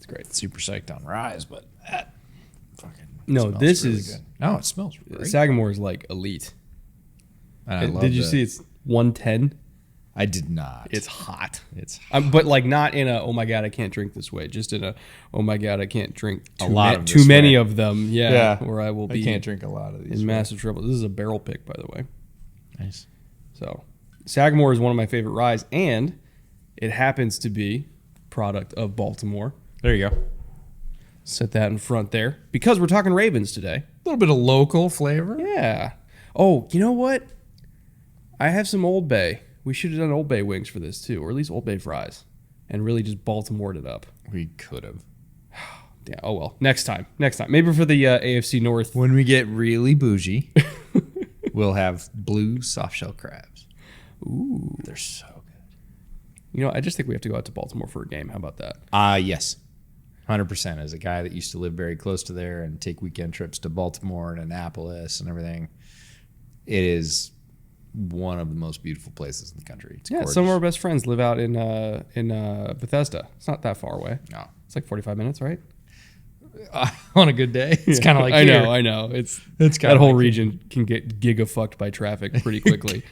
great. Super psyched on Rise, but that fucking this really is good. No, it smells great. Sagamore is like elite. And I love Did you see it's 110? I did not. It's hot. It's hot. But like not in a, oh my God, I can't drink this way. Just in a, oh my God, I can't drink too many of them. Yeah. Where I will be. I can't drink a lot of these. In massive trouble. This is a barrel pick, by the way. Nice. So Sagamore is one of my favorite ryes, and it happens to be product of Baltimore. There you go. Set that in front there. Because we're talking Ravens today. A little bit of local flavor. Yeah. Oh, you know what? I have some Old Bay. We should have done Old Bay wings for this too, or at least Old Bay fries, and really just Baltimore'd it up. We could have. Yeah. Oh well. Next time. Maybe for the AFC North. When we get really bougie, we'll have blue soft shell crabs. Ooh, they're so good. You know, I just think we have to go out to Baltimore for a game. How about that? Yes. 100%. As a guy that used to live very close to there and take weekend trips to Baltimore and Annapolis and everything, it is one of the most beautiful places in the country. It's gorgeous. Some of our best friends live out in Bethesda. It's not that far away. No. It's like 45 minutes, right? On a good day. It's kind of like I here. know. It's that whole region can get giga-fucked by traffic pretty quickly.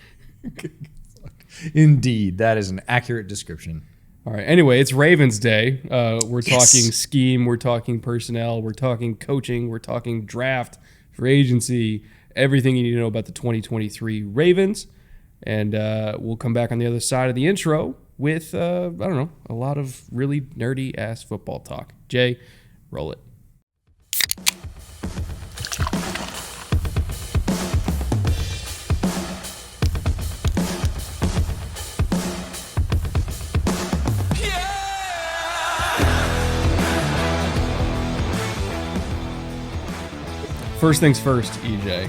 Indeed. That is an accurate description. All right. Anyway, it's Ravens Day. We're talking scheme. We're talking personnel. We're talking coaching. We're talking draft, free agency, everything you need to know about the 2023 Ravens. And we'll come back on the other side of the intro with, a lot of really nerdy-ass football talk. Jay, roll it. First things first, EJ.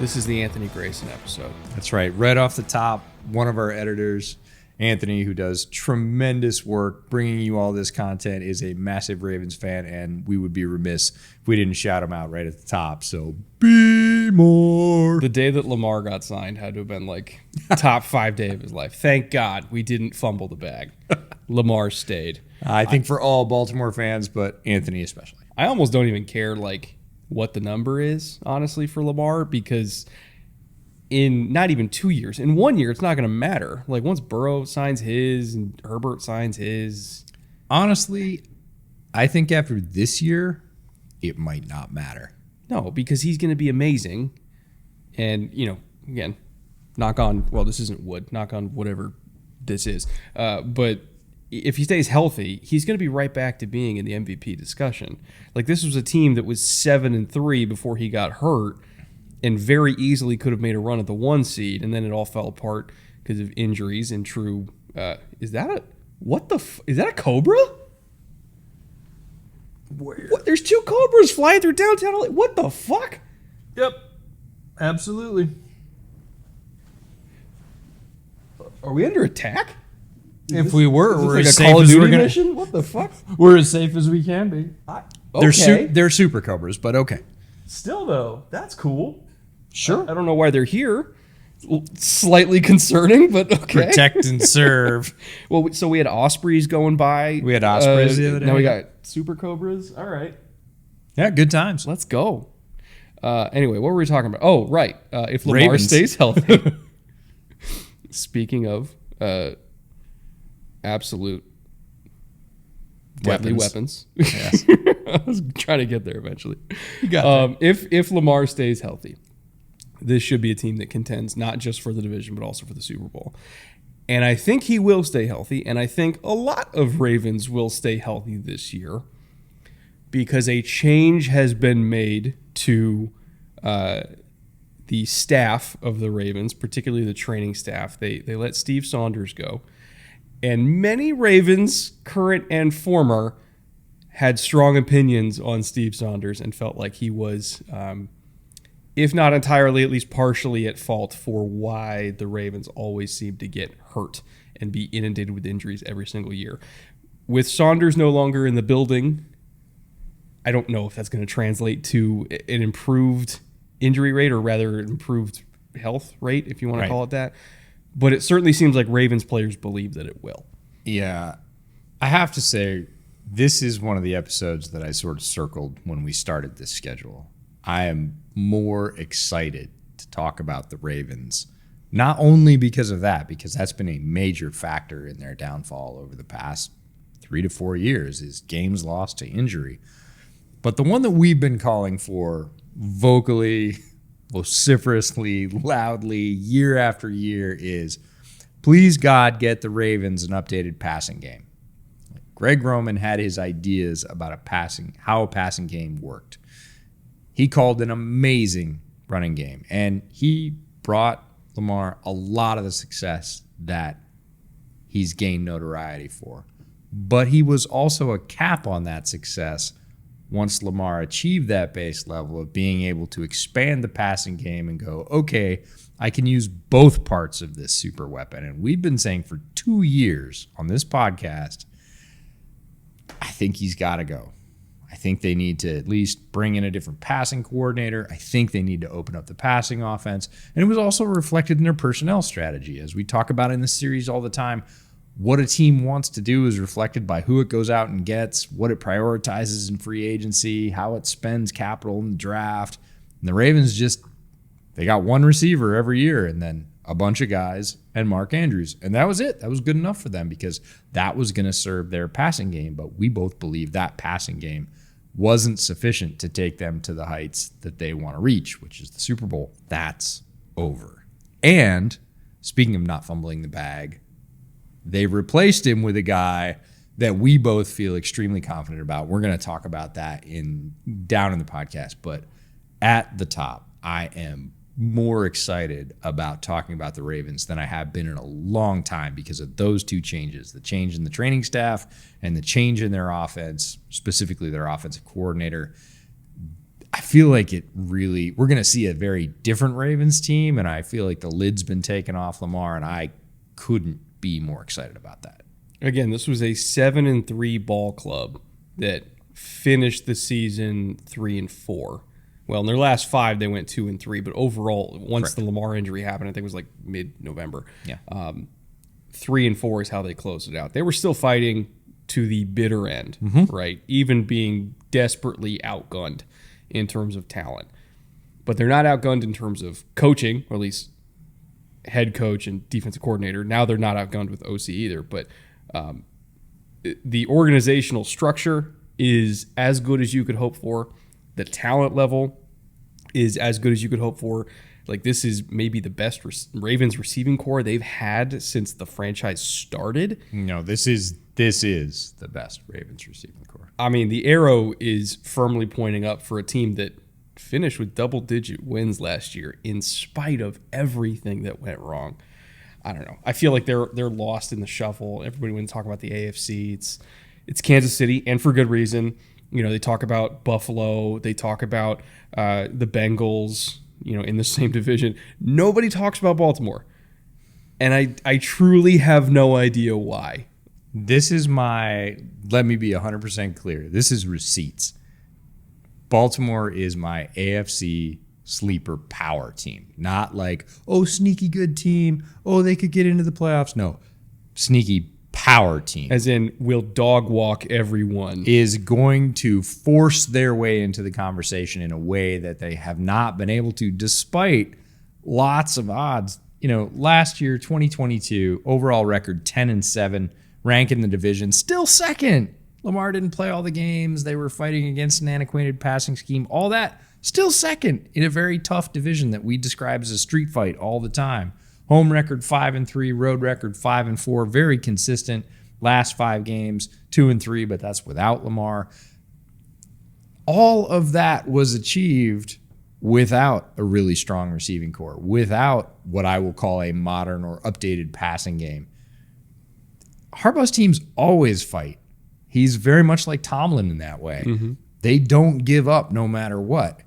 This is the Anthony Grayson episode. That's right. Right off the top, one of our editors, Anthony, who does tremendous work bringing you all this content, is a massive Ravens fan, and we would be remiss if we didn't shout him out right at the top. So be more. The day that Lamar got signed had to have been like top 5 day of his life. Thank God we didn't fumble the bag. Lamar stayed. I think for all Baltimore fans, but Anthony especially. I almost don't even care what the number is, honestly, for Lamar, because in not even 2 years, in 1 year, it's not going to matter. Like once Burrow signs his and Herbert signs his. Honestly, I think after this year, it might not matter. No, because he's going to be amazing. And, again, knock on, well, this isn't wood, knock on whatever this is. But if he stays healthy, he's going to be right back to being in the MVP discussion. Like this was a team that was 7-3 before he got hurt, and very easily could have made a run at the 1 seed, and then it all fell apart because of injuries and true. Is that a cobra? Where? What? There's 2 cobras flying through downtown LA. What the fuck? Yep, absolutely. Are we under attack? If we were, we're like as a safe Call of as Duty we're gonna. mission? What the fuck? We're as safe as we can be. Okay. They're super cobras, but okay. Still though, that's cool. Sure. I don't know why they're here. Slightly concerning, but okay. Protect and serve. Well, so we had ospreys going by. We had ospreys the other day. Now we got super cobras. All right. Yeah, good times. Let's go. Anyway, what were we talking about? Oh, right. If Lamar Ravens. stays healthy. Speaking of absolute deadly weapons. Yes. I was trying to get there eventually. You got that. If Lamar stays healthy, this should be a team that contends not just for the division, but also for the Super Bowl. And I think he will stay healthy, and I think a lot of Ravens will stay healthy this year because a change has been made to the staff of the Ravens, particularly the training staff. They let Steve Saunders go. And many Ravens, current and former, had strong opinions on Steve Saunders and felt like he was, if not entirely, at least partially at fault for why the Ravens always seem to get hurt and be inundated with injuries every single year. With Saunders no longer in the building, I don't know if that's going to translate to an improved injury rate, or rather improved health rate, if you want to call it that. But it certainly seems like Ravens players believe that it will. Yeah. I have to say, This is one of the episodes that I sort of circled when we started this schedule. I am more excited to talk about the Ravens, not only because of that, because that's been a major factor in their downfall over the past 3 to 4 years, is games lost to injury. But the one that we've been calling for vocally, vociferously, loudly, year after year is, please God, get the Ravens an updated passing game. Greg Roman had his ideas about how a passing game worked. He called an amazing running game, and he brought Lamar a lot of the success that he's gained notoriety for. But he was also a cap on that success once Lamar achieved that base level of being able to expand the passing game and go, okay, I can use both parts of this super weapon. And we've been saying for 2 years on this podcast, I think he's got to go. I think they need to at least bring in a different passing coordinator. I think they need to open up the passing offense. And it was also reflected in their personnel strategy. As we talk about in this series all the time, what a team wants to do is reflected by who it goes out and gets, what it prioritizes in free agency, how it spends capital in the draft. And the Ravens they got one receiver every year and then a bunch of guys and Mark Andrews. And that was it. That was good enough for them because that was going to serve their passing game. But we both believe that passing game wasn't sufficient to take them to the heights that they want to reach, which is the Super Bowl. That's over. And speaking of not fumbling the bag, they replaced him with a guy that we both feel extremely confident about. We're going to talk about that down in the podcast. But at the top, I am more excited about talking about the Ravens than I have been in a long time because of those two changes, the change in the training staff and the change in their offense, specifically their offensive coordinator. I feel like we're going to see a very different Ravens team, and I feel like the lid's been taken off Lamar, and I couldn't be more excited about that. Again, this was a 7-3 ball club that finished the season 3-4. Well, in their last 5, they went 2-3, but overall, once the Lamar injury happened, I think it was like mid-November. Yeah. 3-4 is how they closed it out. They were still fighting to the bitter end, right? Even being desperately outgunned in terms of talent. But they're not outgunned in terms of coaching, or at least head coach and defensive coordinator. Now they're not outgunned with OC either, but the organizational structure is as good as you could hope for. The talent level is as good as you could hope for. Like, this is maybe the best Ravens receiving core they've had since the franchise started. No, this is the best Ravens receiving core. I mean, the arrow is firmly pointing up for a team that finished with double-digit wins last year in spite of everything that went wrong. I don't know. I feel like they're lost in the shuffle. Everybody when talk about the AFC, it's Kansas City, and for good reason. You know, they talk about Buffalo. They talk about the Bengals, in the same division. Nobody talks about Baltimore. And I truly have no idea why. This is let me be 100% clear. This is receipts. Baltimore is my AFC sleeper power team. Not like, sneaky good team. They could get into the playoffs. No, sneaky power team. As in, will dog walk everyone. Is going to force their way into the conversation in a way that they have not been able to, despite lots of odds. Last year, 2022, overall record 10-7, rank in the division, still second. Lamar didn't play all the games. They were fighting against an antiquated passing scheme. All that, still second in a very tough division that we describe as a street fight all the time. Home record 5-3, road record 5-4, very consistent. Last 5 games, 2-3, but that's without Lamar. All of that was achieved without a really strong receiving core, without what I will call a modern or updated passing game. Harbaugh's teams always fight. He's very much like Tomlin in that way. Mm-hmm. They don't give up no matter what.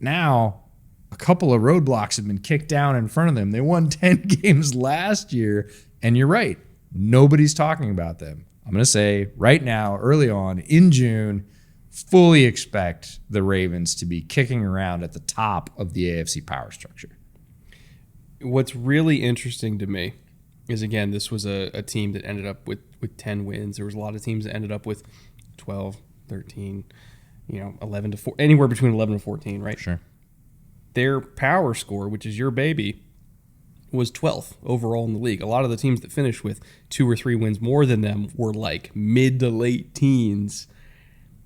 Now, a couple of roadblocks have been kicked down in front of them. They won 10 games last year, and you're right. Nobody's talking about them. I'm going to say right now, early on, in June, fully expect the Ravens to be kicking around at the top of the AFC power structure. What's really interesting to me is, again, this was a team that ended up with 10 wins. There was a lot of teams that ended up with 12, 13, 11 to 4, anywhere between 11 and 14, right? Sure. Their power score, which is your baby, was 12th overall in the league. A lot of the teams that finished with 2 or 3 wins more than them were like mid to late teens.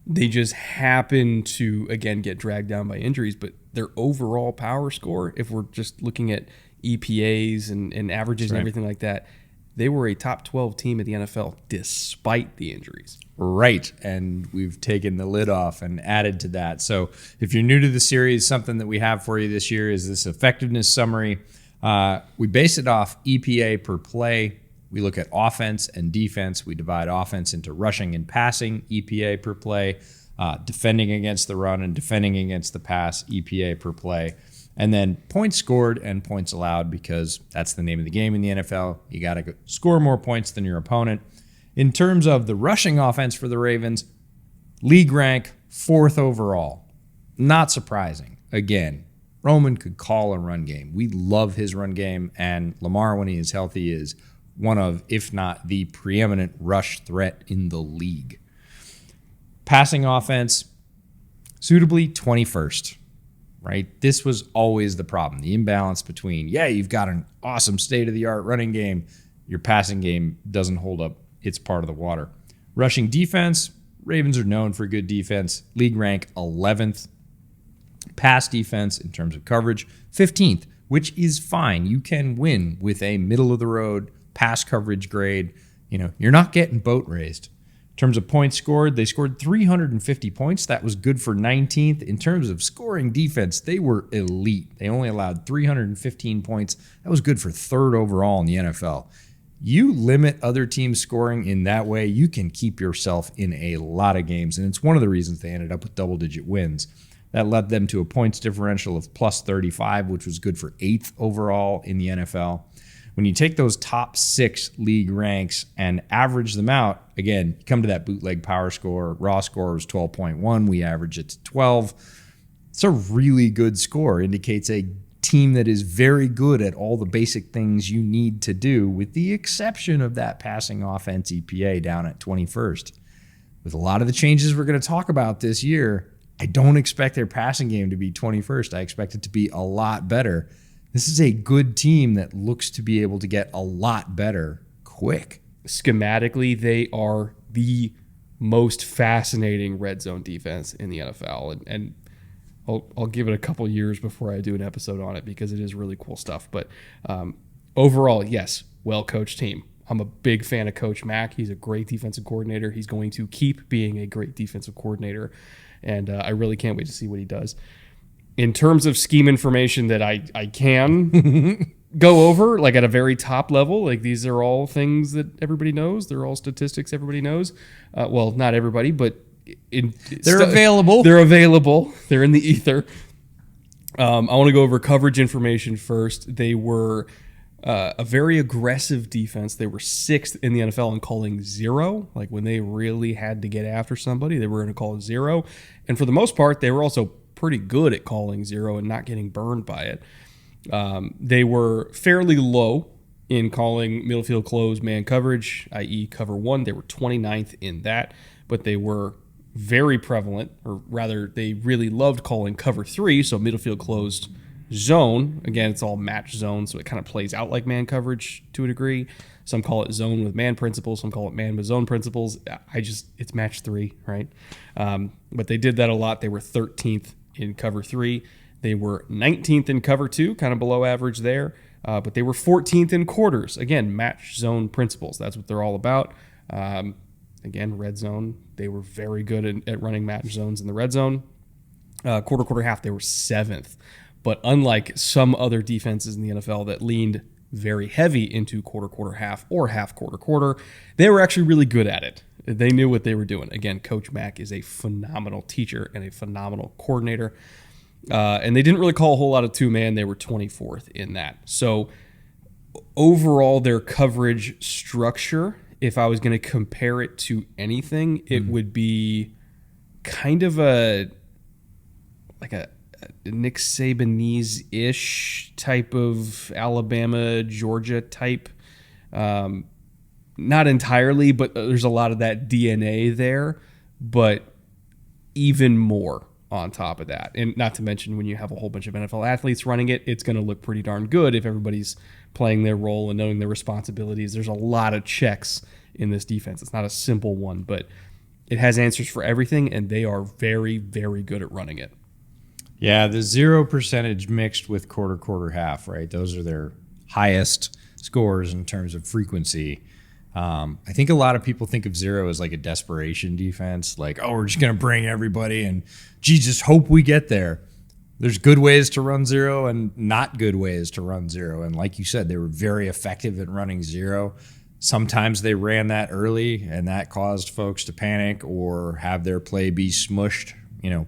They just happen to, again, get dragged down by injuries, but their overall power score, if we're just looking at EPAs and averages and everything like that, they were a top 12 team in the NFL despite the injuries. Right, and we've taken the lid off and added to that. So if you're new to the series, something that we have for you this year is this effectiveness summary. We base it off EPA per play. We look at offense and defense. We divide offense into rushing and passing, EPA per play, defending against the run and defending against the pass, EPA per play. And then points scored and points allowed, because that's the name of the game in the NFL. You got to score more points than your opponent. In terms of the rushing offense for the Ravens, league rank 4th overall. Not surprising. Again, Roman could call a run game. We love his run game, and Lamar, when he is healthy, is one of, if not the preeminent rush threat in the league. Passing offense, suitably 21st. Right? This was always the problem. The imbalance between, you've got an awesome state-of-the-art running game. Your passing game doesn't hold up its part of the water. Rushing defense, Ravens are known for good defense. League rank 11th. Pass defense in terms of coverage, 15th, which is fine. You can win with a middle-of-the-road pass coverage grade. You're not getting boat raised. In terms of points scored, they scored 350 points. That was good for 19th. In terms of scoring defense, they were elite. They only allowed 315 points. That was good for 3rd overall in the NFL. You limit other teams' scoring in that way, you can keep yourself in a lot of games. And it's one of the reasons they ended up with double-digit wins. That led them to a points differential of plus 35, which was good for 8th overall in the NFL. When you take those top 6 league ranks and average them out, again, you come to that bootleg power score. Raw score was 12.1. We average it to 12. It's a really good score. Indicates a team that is very good at all the basic things you need to do, with the exception of that passing offense EPA down at 21st. With a lot of the changes we're going to talk about this year, I don't expect their passing game to be 21st. I expect it to be a lot better. This is a good team that looks to be able to get a lot better quick. Schematically, they are the most fascinating red zone defense in the NFL. And I'll give it a couple years before I do an episode on it, because it is really cool stuff. But overall, yes, well-coached team. I'm a big fan of Coach Mack. He's a great defensive coordinator. He's going to keep being a great defensive coordinator. And I really can't wait to see what he does. In terms of scheme information that I can go over, like at a very top level, like these are all things that everybody knows. They're all statistics everybody knows. Well, not everybody, but they're available. They're available. They're in the ether. I want to go over coverage information first. They were a very aggressive defense. They were 6th in the NFL in calling zero. Like when they really had to get after somebody, they were going to call zero. And for the most part, they were also pretty good at calling zero and not getting burned by it. They were fairly low in calling middle field close man coverage, i.e. cover 1. They were 29th in that, but they were very prevalent, or rather they really loved calling cover 3, so middle field closed zone. Again, it's all match zone, so it kind of plays out like man coverage to a degree. Some call it zone with man principles. Some call it man with zone principles. It's match 3, right? But they did that a lot. They were 13th in cover 3. They were 19th in cover 2, kind of below average there. But they were 14th in quarters. Again, match zone principles. That's what they're all about. Again, red zone. They were very good at running match zones in the red zone. Quarter, half, they were 7th. But unlike some other defenses in the NFL that leaned very heavy into quarter, half, or half, quarter, they were actually really good at it. They knew what they were doing. Again, Coach Mack is a phenomenal teacher and a phenomenal coordinator. And they didn't really call a whole lot of two-man. They were 24th in that. So overall, their coverage structure, if I was going to compare it to anything, it would be kind of a Nick Sabanese-ish type of Alabama, Georgia type. Not entirely, but there's a lot of that DNA there. but even more on top of that. And not to mention, when you have a whole bunch of NFL athletes running it, it's going to look pretty darn good if everybody's playing their role and knowing their responsibilities. There's a lot of checks in this defense. It's not a simple one, but it has answers for everything, and they are very, very good at running it. Yeah, the 0% mixed with quarter, half, right? Those are their highest scores in terms of frequency. I think a lot of people think of 0 as like a desperation defense, like, oh, we're just going to bring everybody and, gee, just hope we get there. There's good ways to run 0 and not good ways to run 0. And like you said, they were very effective at running 0. Sometimes they ran that early, and that caused folks to panic or have their play be smushed,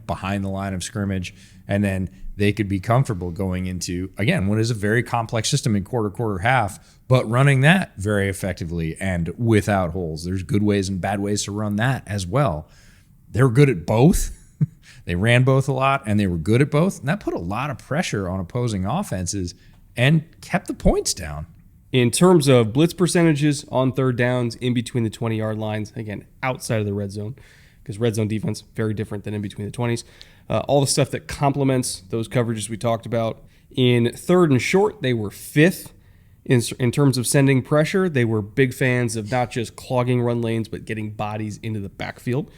behind the line of scrimmage. And then they could be comfortable going into, again, what is a very complex system in quarter, half, but running that very effectively and without holes. There's good ways and bad ways to run that as well. They're good at both. They ran both a lot, and they were good at both. And that put a lot of pressure on opposing offenses and kept the points down. In terms of blitz percentages on third downs in between the 20-yard lines, again, outside of the red zone, because red zone defense, very different than in between the 20s. All the stuff that complements those coverages we talked about. In third and short, they were 5th in terms of sending pressure. They were big fans of not just clogging run lanes, but getting bodies into the backfield.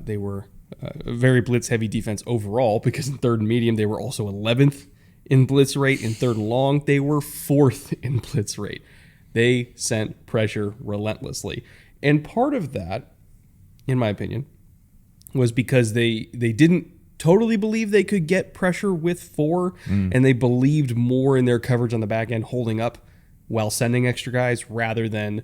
They were a very blitz-heavy defense overall, because in third and medium, they were also 11th in blitz rate. In third and long, they were 4th in blitz rate. They sent pressure relentlessly. And part of that, in my opinion, was because they didn't totally believe they could get pressure with 4, and they believed more in their coverage on the back end holding up while sending extra guys rather than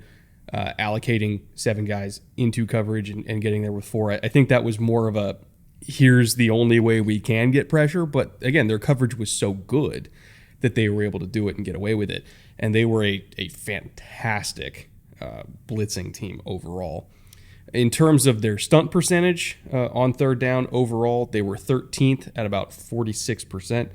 allocating 7 guys into coverage and getting there with 4. I think that was more of a, here's the only way we can get pressure. But again, their coverage was so good that they were able to do it and get away with it. And they were a fantastic blitzing team overall. In terms of their stunt percentage on third down overall, they were 13th at about 46%.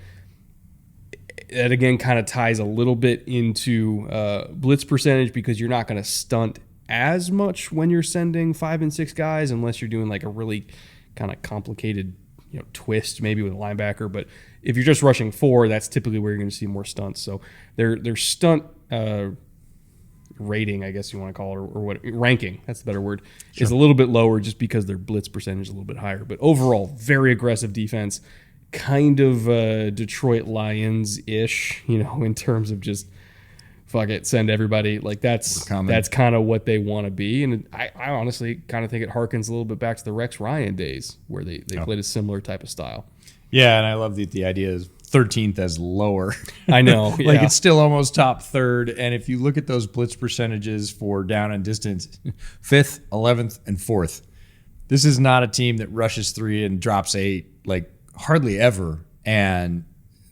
That, again, kind of ties a little bit into blitz percentage, because you're not going to stunt as much when you're sending 5 and 6 guys, unless you're doing like a really kind of complicated twist maybe with a linebacker. But if you're just rushing 4, that's typically where you're going to see more stunts. So their stunt rating, I guess you want to call it, or what, ranking, that's the better word, is a little bit lower just because their blitz percentage is a little bit higher. But overall, very aggressive defense, kind of Detroit Lions-ish, in terms of just fuck it, send everybody. Like that's kind of what they want to be. And I honestly kind of think it harkens a little bit back to the Rex Ryan days, where they played a similar type of style. Yeah, and I love the idea is 13th as lower. I know. Like it's still almost top third. And if you look at those blitz percentages for down and distance, 5th, 11th, and 4th. This is not a team that rushes 3 and drops 8, like hardly ever. And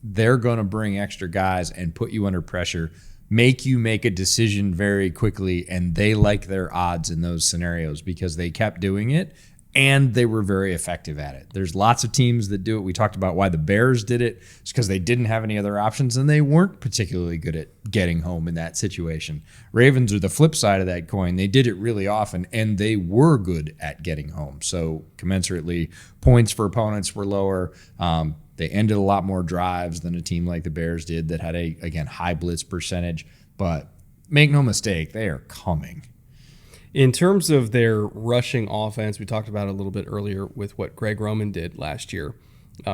they're going to bring extra guys and put you under pressure, make you make a decision very quickly. And they like their odds in those scenarios because they kept doing it. And they were very effective at it. There's lots of teams that do it. We talked about why the Bears did it. It's because they didn't have any other options, and they weren't particularly good at getting home in that situation. Ravens are the flip side of that coin. They did it really often, and they were good at getting home. So commensurately, points for opponents were lower. They ended a lot more drives than a team like the Bears did that had again, high blitz percentage. But make no mistake, they are coming. In terms of their rushing offense, we talked about it a little bit earlier with what Greg Roman did last year.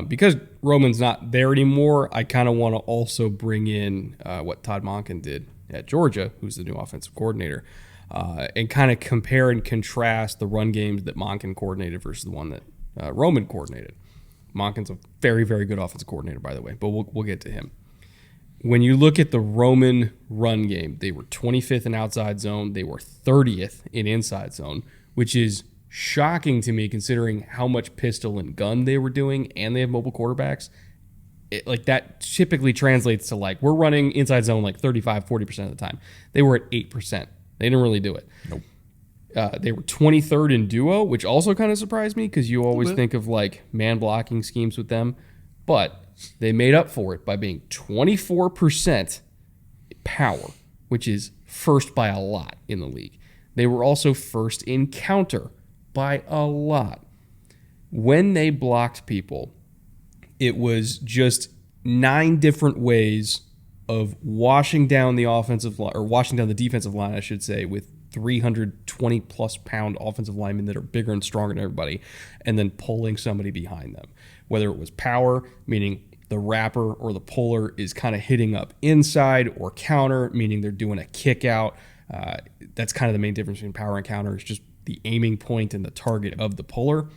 Because Roman's not there anymore, I kind of want to also bring in what Todd Monken did at Georgia, who's the new offensive coordinator, and kind of compare and contrast the run games that Monken coordinated versus the one that Roman coordinated. Monken's a very, very good offensive coordinator, by the way, but we'll get to him. When you look at the Roman run game, they were 25th in outside zone. They were 30th in inside zone, which is shocking to me considering how much pistol and gun they were doing, and they have mobile quarterbacks. That typically translates to we're running inside zone 35, 40% of the time. They were at 8%. They didn't really do it. Nope. They were 23rd in duo, which also kind of surprised me because you always think of man blocking schemes with them. But they made up for it by being 24% power, which is first by a lot in the league. They were also first in counter by a lot. When they blocked people, it was just 9 different ways of washing down the offensive line, or washing down the defensive line, I should say, with 320 plus pound offensive linemen that are bigger and stronger than everybody, and then pulling somebody behind them. Whether it was power, meaning the wrapper or the puller is kind of hitting up inside, or counter, meaning they're doing a kick out. That's kind of the main difference between power and counter, is just the aiming point and the target of the puller.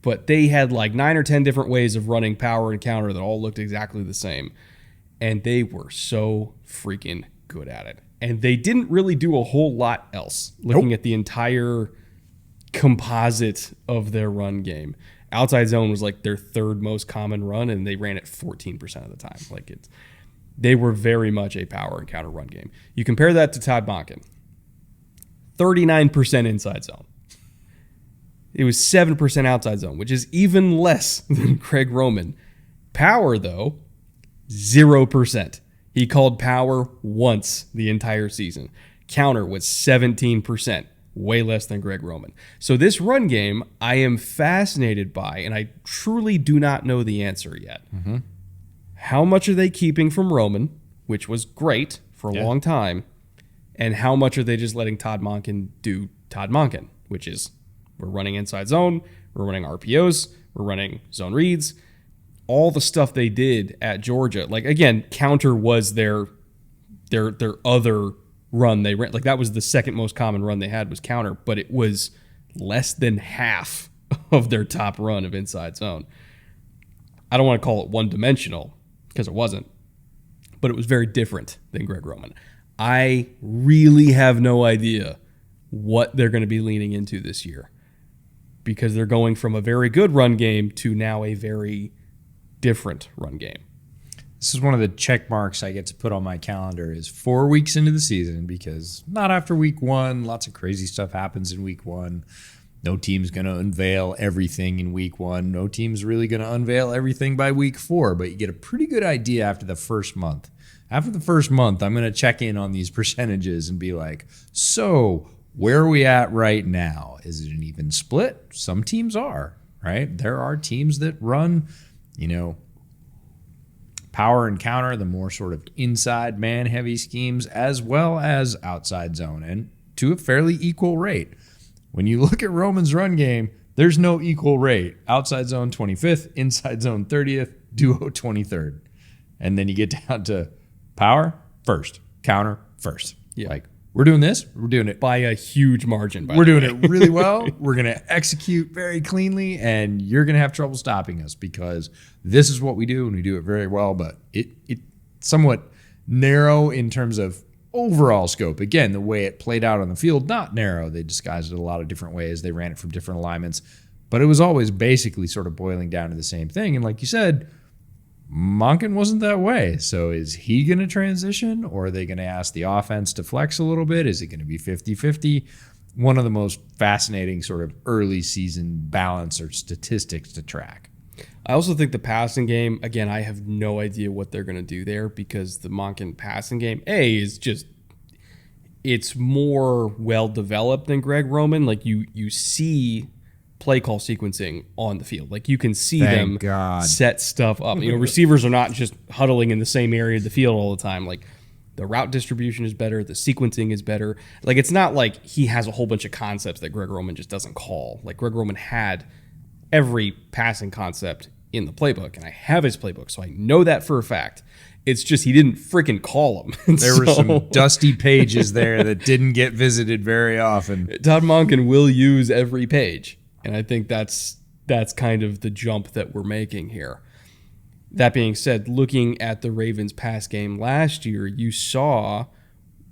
But they had like 9 or 10 different ways of running power and counter that all looked exactly the same. And they were so freaking good at it. And they didn't really do a whole lot else, looking at the entire composite of their run game. Outside zone was like their 3rd most common run, and they ran it 14% of the time. They were very much a power and counter run game. You compare that to Todd Monken, 39% inside zone. It was 7% outside zone, which is even less than Greg Roman. Power, though, 0%. He called power once the entire season. Counter was 17%, way less than Greg Roman. So this run game, I am fascinated by, and I truly do not know the answer yet. Mm-hmm. How much are they keeping from Roman, which was great for a long time, and how much are they just letting Todd Monken do Todd Monken, which is we're running inside zone, we're running RPOs, we're running zone reads, all the stuff they did at Georgia. Like, again, counter was their other run they ran. Like, that was the 2nd most common run they had was counter, but it was less than half of their top run of inside zone. I don't want to call it one-dimensional, because it wasn't, but it was very different than Greg Roman. I really have no idea what they're going to be leaning into this year, because they're going from a very good run game to now a very different run game. This is one of the check marks I get to put on my calendar, is 4 weeks into the season, because not after week 1. Lots of crazy stuff happens in week 1. No team's going to unveil everything in week 1. No team's really going to unveil everything by week 4, but you get a pretty good idea after the first month. After the first month, I'm going to check in on these percentages and be like, so where are we at right now? Is it an even split? Some teams are, right? There are teams that run, power and counter, the more sort of inside man-heavy schemes, as well as outside zone, and to a fairly equal rate. When you look at Roman's run game, there's no equal rate. Outside zone 25th, inside zone 30th, duo 23rd. And then you get down to power, first, counter, first. Yeah. Like, we're doing this, we're doing it by a huge margin. We're doing it really well. We're going to execute very cleanly, and you're going to have trouble stopping us, because this is what we do, and we do it very well, but it somewhat narrow in terms of overall scope. Again, the way it played out on the field, not narrow. They disguised it a lot of different ways. They ran it from different alignments, but it was always basically sort of boiling down to the same thing. And like you said, Monken wasn't that way. So is he going to transition, or are they going to ask the offense to flex a little bit? Is it going to be 50-50? One of the most fascinating sort of early season balance or statistics to track. I also think the passing game, again, I have no idea what they're going to do there, because the Monken passing game, is just, it's more well-developed than Greg Roman. Like, you see play call sequencing on the field. Like, you can see Thank them God. set stuff up. Receivers are not just huddling in the same area of the field all the time. Like, the route distribution is better. The sequencing is better. Like, it's not like he has a whole bunch of concepts that Greg Roman just doesn't call. Like, Greg Roman had every passing concept in the playbook, and I have his playbook, so I know that for a fact. It's just he didn't freaking call them. There were some dusty pages there that didn't get visited very often. Todd Monken will use every page, and I think that's kind of the jump that we're making here. That being said, looking at the Ravens pass game last year, you saw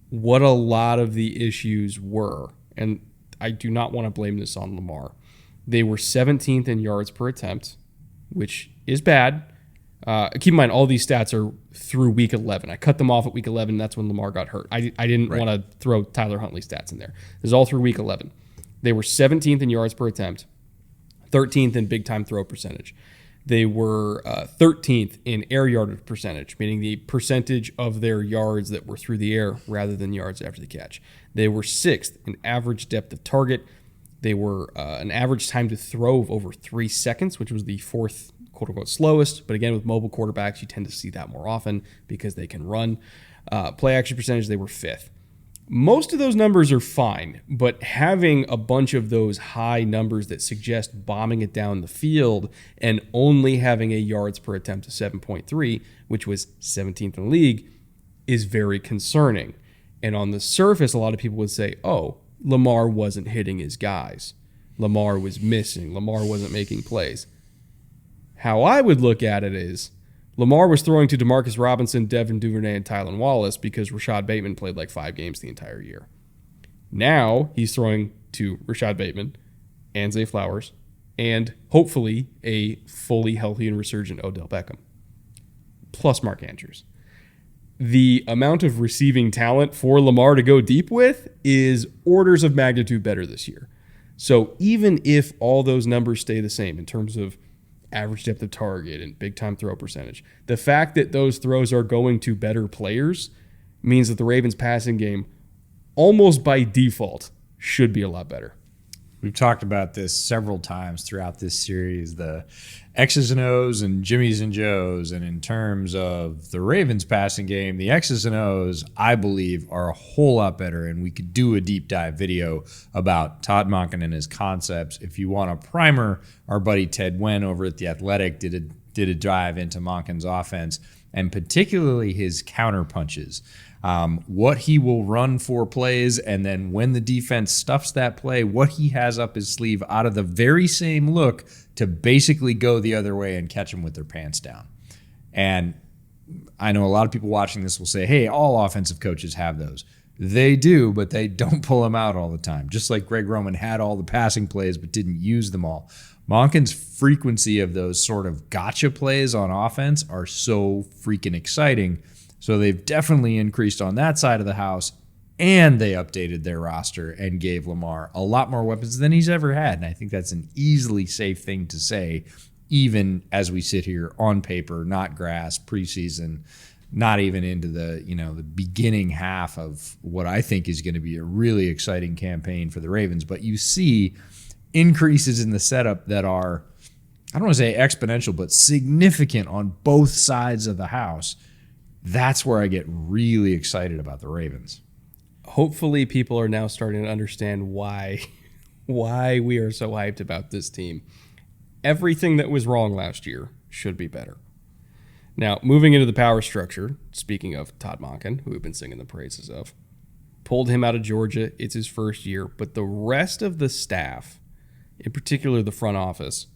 what a lot of the issues were, and I do not want to blame this on Lamar. They were 17th in yards per attempt, which is bad. Keep in mind, all these stats are through week 11. I cut them off at week 11. That's when Lamar got hurt. I didn't want to throw Tyler Huntley stats in there. This is all through week 11. They were 17th in yards per attempt, 13th in big-time throw percentage. They were 13th in air yardage percentage, meaning the percentage of their yards that were through the air rather than yards after the catch. They were 6th in average depth of target. They were an average time to throw of over 3 seconds, which was the fourth quote-unquote slowest. But again, with mobile quarterbacks, you tend to see that more often because they can run. Play action percentage, they were 5th. Most of those numbers are fine, but having a bunch of those high numbers that suggest bombing it down the field and only having a yards per attempt of 7.3, which was 17th in the league, is very concerning. And on the surface, a lot of people would say, oh, Lamar wasn't hitting his guys. Lamar was missing. Lamar wasn't making plays. How I would look at it is Lamar was throwing to Demarcus Robinson, Devin Duvernay, and Tylan Wallace because Rashad Bateman played like 5 games the entire year. Now he's throwing to Rashad Bateman and Zay Flowers and hopefully a fully healthy and resurgent Odell Beckham, plus Mark Andrews. The amount of receiving talent for Lamar to go deep with is orders of magnitude better this year. So even if all those numbers stay the same in terms of average depth of target and big time throw percentage, the fact that those throws are going to better players means that the Ravens passing game almost by default should be a lot better. We've talked about this several times throughout this series, the X's and O's and Jimmy's and Joe's. And in terms of the Ravens passing game, the X's and O's, I believe, are a whole lot better. And we could do a deep dive video about Todd Monken and his concepts. If you want a primer, our buddy Ted Wen over at The Athletic did a dive into Monken's offense and particularly his counter punches. What he will run for plays, and then when the defense stuffs that play, what he has up his sleeve out of the very same look to basically go the other way and catch them with their pants down. And I know a lot of people watching this will say, hey, all offensive coaches have those. They do, but they don't pull them out all the time. Just like Greg Roman had all the passing plays but didn't use them all. Monken's frequency of those sort of gotcha plays on offense are so freaking exciting. So they've definitely increased on that side of the house, and they updated their roster and gave Lamar a lot more weapons than he's ever had. And I think that's an easily safe thing to say, even as we sit here on paper, not grass, preseason, not even into the beginning half of what I think is going to be a really exciting campaign for the Ravens. But you see increases in the setup that are, I don't want to say exponential, but significant on both sides of the house. That's where I get really excited about the Ravens. Hopefully people are now starting to understand why we are so hyped about this team. Everything that was wrong last year should be better. Now, moving into the power structure, speaking of Todd Monken, who we've been singing the praises of, pulled him out of Georgia. It's his first year, but the rest of the staff, in particular the front office,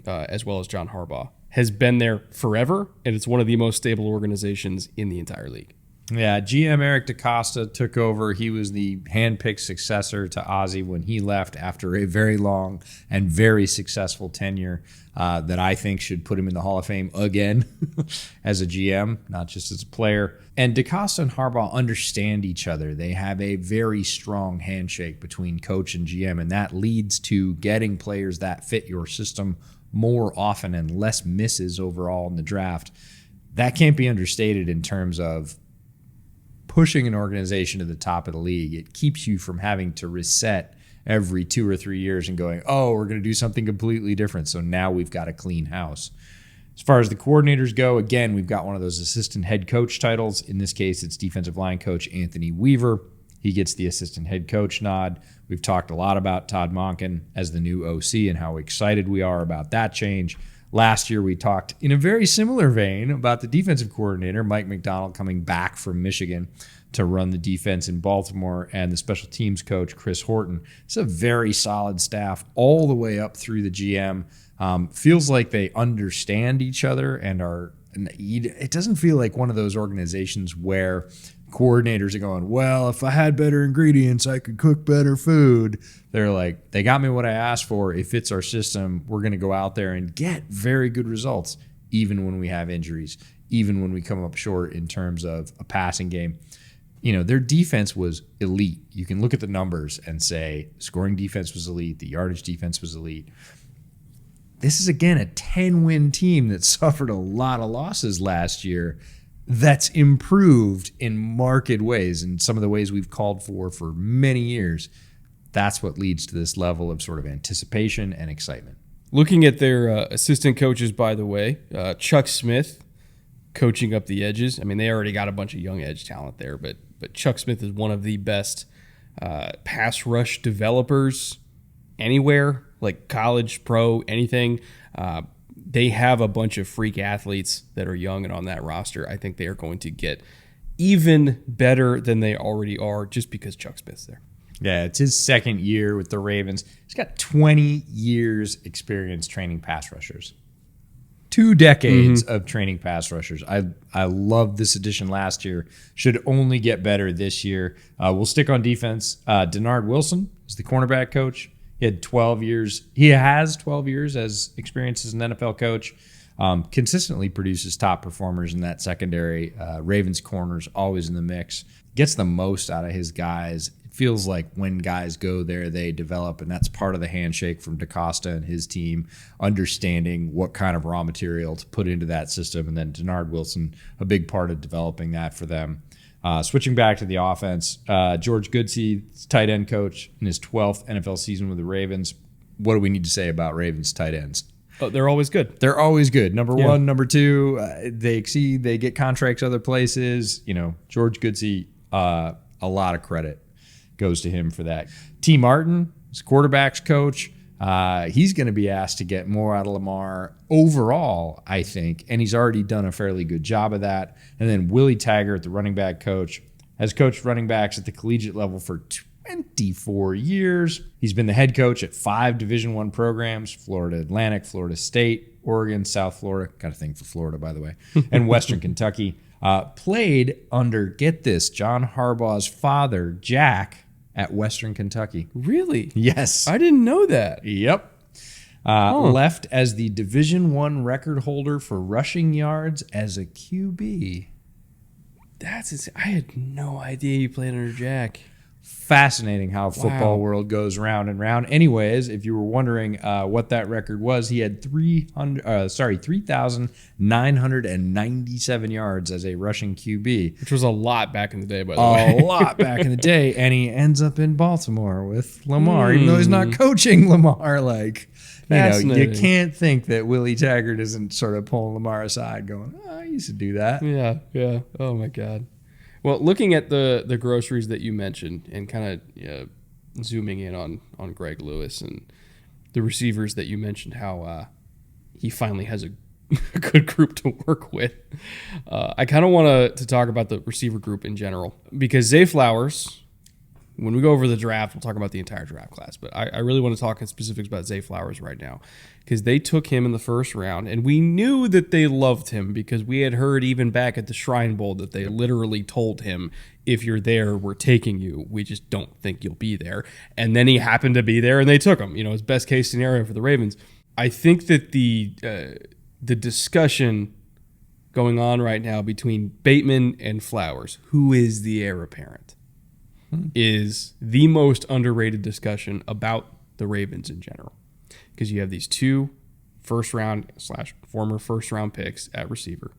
as well as John Harbaugh, has been there forever, and it's one of the most stable organizations in the entire league. Yeah, GM Eric DeCosta took over. He was the handpicked successor to Ozzie when he left after a very long and very successful tenure that I think should put him in the Hall of Fame again as a GM, not just as a player. And DeCosta and Harbaugh understand each other. They have a very strong handshake between coach and GM, and that leads to getting players that fit your system more often and less misses overall in the draft. That can't be understated in terms of pushing an organization to the top of the league. It keeps you from having to reset every 2 or 3 years and going, oh, we're going to do something completely different. So now we've got a clean house. As far as the coordinators go, again, we've got one of those assistant head coach titles. In this case, it's defensive line coach Anthony Weaver. He gets the assistant head coach nod. We've talked a lot about Todd Monken as the new OC and how excited we are about that change. Last year, we talked in a very similar vein about the defensive coordinator, Mike McDonald, coming back from Michigan to run the defense in Baltimore, and the special teams coach, Chris Horton. It's a very solid staff all the way up through the GM. Feels like they understand each other and are. It doesn't feel like one of those organizations where coordinators are going, well, if I had better ingredients, I could cook better food. They're like, they got me what I asked for. It fits our system. We're going to go out there and get very good results, even when we have injuries, even when we come up short in terms of a passing game. You know, their defense was elite. You can look at the numbers and say scoring defense was elite. The yardage defense was elite. This is, again, a 10-win team that suffered a lot of losses last year that's improved in marked ways, and some of the ways we've called for many years. that's what leads to this level of sort of anticipation and excitement. Looking at their assistant coaches, by the way, Chuck Smith coaching up the edges. I mean, they already got a bunch of young edge talent there, but Chuck Smith is one of the best pass rush developers anywhere, like college, pro, anything. They have a bunch of freak athletes that are young and on that roster. I think they are going to get even better than they already are just because Chuck Smith's there. Yeah, it's his second year with the Ravens. He's got 20 years experience training pass rushers. 2 decades of training pass rushers. I loved this addition last year. Should only get better this year. We'll stick on defense. Denard Wilson is the cornerback coach. He had 12 years. He has 12 years as experience as an NFL coach. Consistently produces top performers in that secondary. Ravens corners always in the mix. Gets the most out of his guys. It feels like when guys go there, they develop, and that's part of the handshake from DaCosta and his team, understanding what kind of raw material to put into that system. And then Denard Wilson, a big part of developing that for them. Switching back to the offense, George Goodsey, tight end coach in his 12th NFL season with the Ravens. What do we need to say about Ravens tight ends? Oh, they're always good. They're always good. Number one, number two, they exceed. They get contracts other places. George Goodsey, a lot of credit goes to him for that. T. Martin is quarterback's coach. He's going to be asked to get more out of Lamar overall, I think, and he's already done a fairly good job of that. And then Willie Taggart, the running back coach, has coached running backs at the collegiate level for 24 years. He's been the head coach at 5 Division I programs: Florida Atlantic, Florida State, Oregon, South Florida. Got a thing for Florida, by the way, and Western Kentucky. Played under, get this, John Harbaugh's father, Jack, at Western Kentucky. Really? Yes. I didn't know that. Yep. Left as the Division I record holder for rushing yards as a QB. That's insane. I had no idea you played under Jack. Fascinating how football world goes round and round. Anyways, if you were wondering what that record was, he had 3,997 yards as a rushing QB. Which was a lot back in the day, by the way. A lot back in the day. And he ends up in Baltimore with Lamar, even though he's not coaching Lamar. You can't think that Willie Taggart isn't sort of pulling Lamar aside going, I used to do that. Yeah. Oh, my God. Well, looking at the groceries that you mentioned and kind of zooming in on Greg Lewis and the receivers that you mentioned, how he finally has a good group to work with. I kind of want to talk about the receiver group in general, because Zay Flowers, when we go over the draft, we'll talk about the entire draft class, but I really want to talk in specifics about Zay Flowers right now, because they took him in the first round, and we knew that they loved him because we had heard even back at the Shrine Bowl that they literally told him, if you're there, we're taking you. We just don't think you'll be there. And then he happened to be there, and they took him. His best case scenario for the Ravens. I think that the discussion going on right now between Bateman and Flowers, who is the heir apparent, is the most underrated discussion about the Ravens in general. Because you have these 2 first-round/former first-round picks at receiver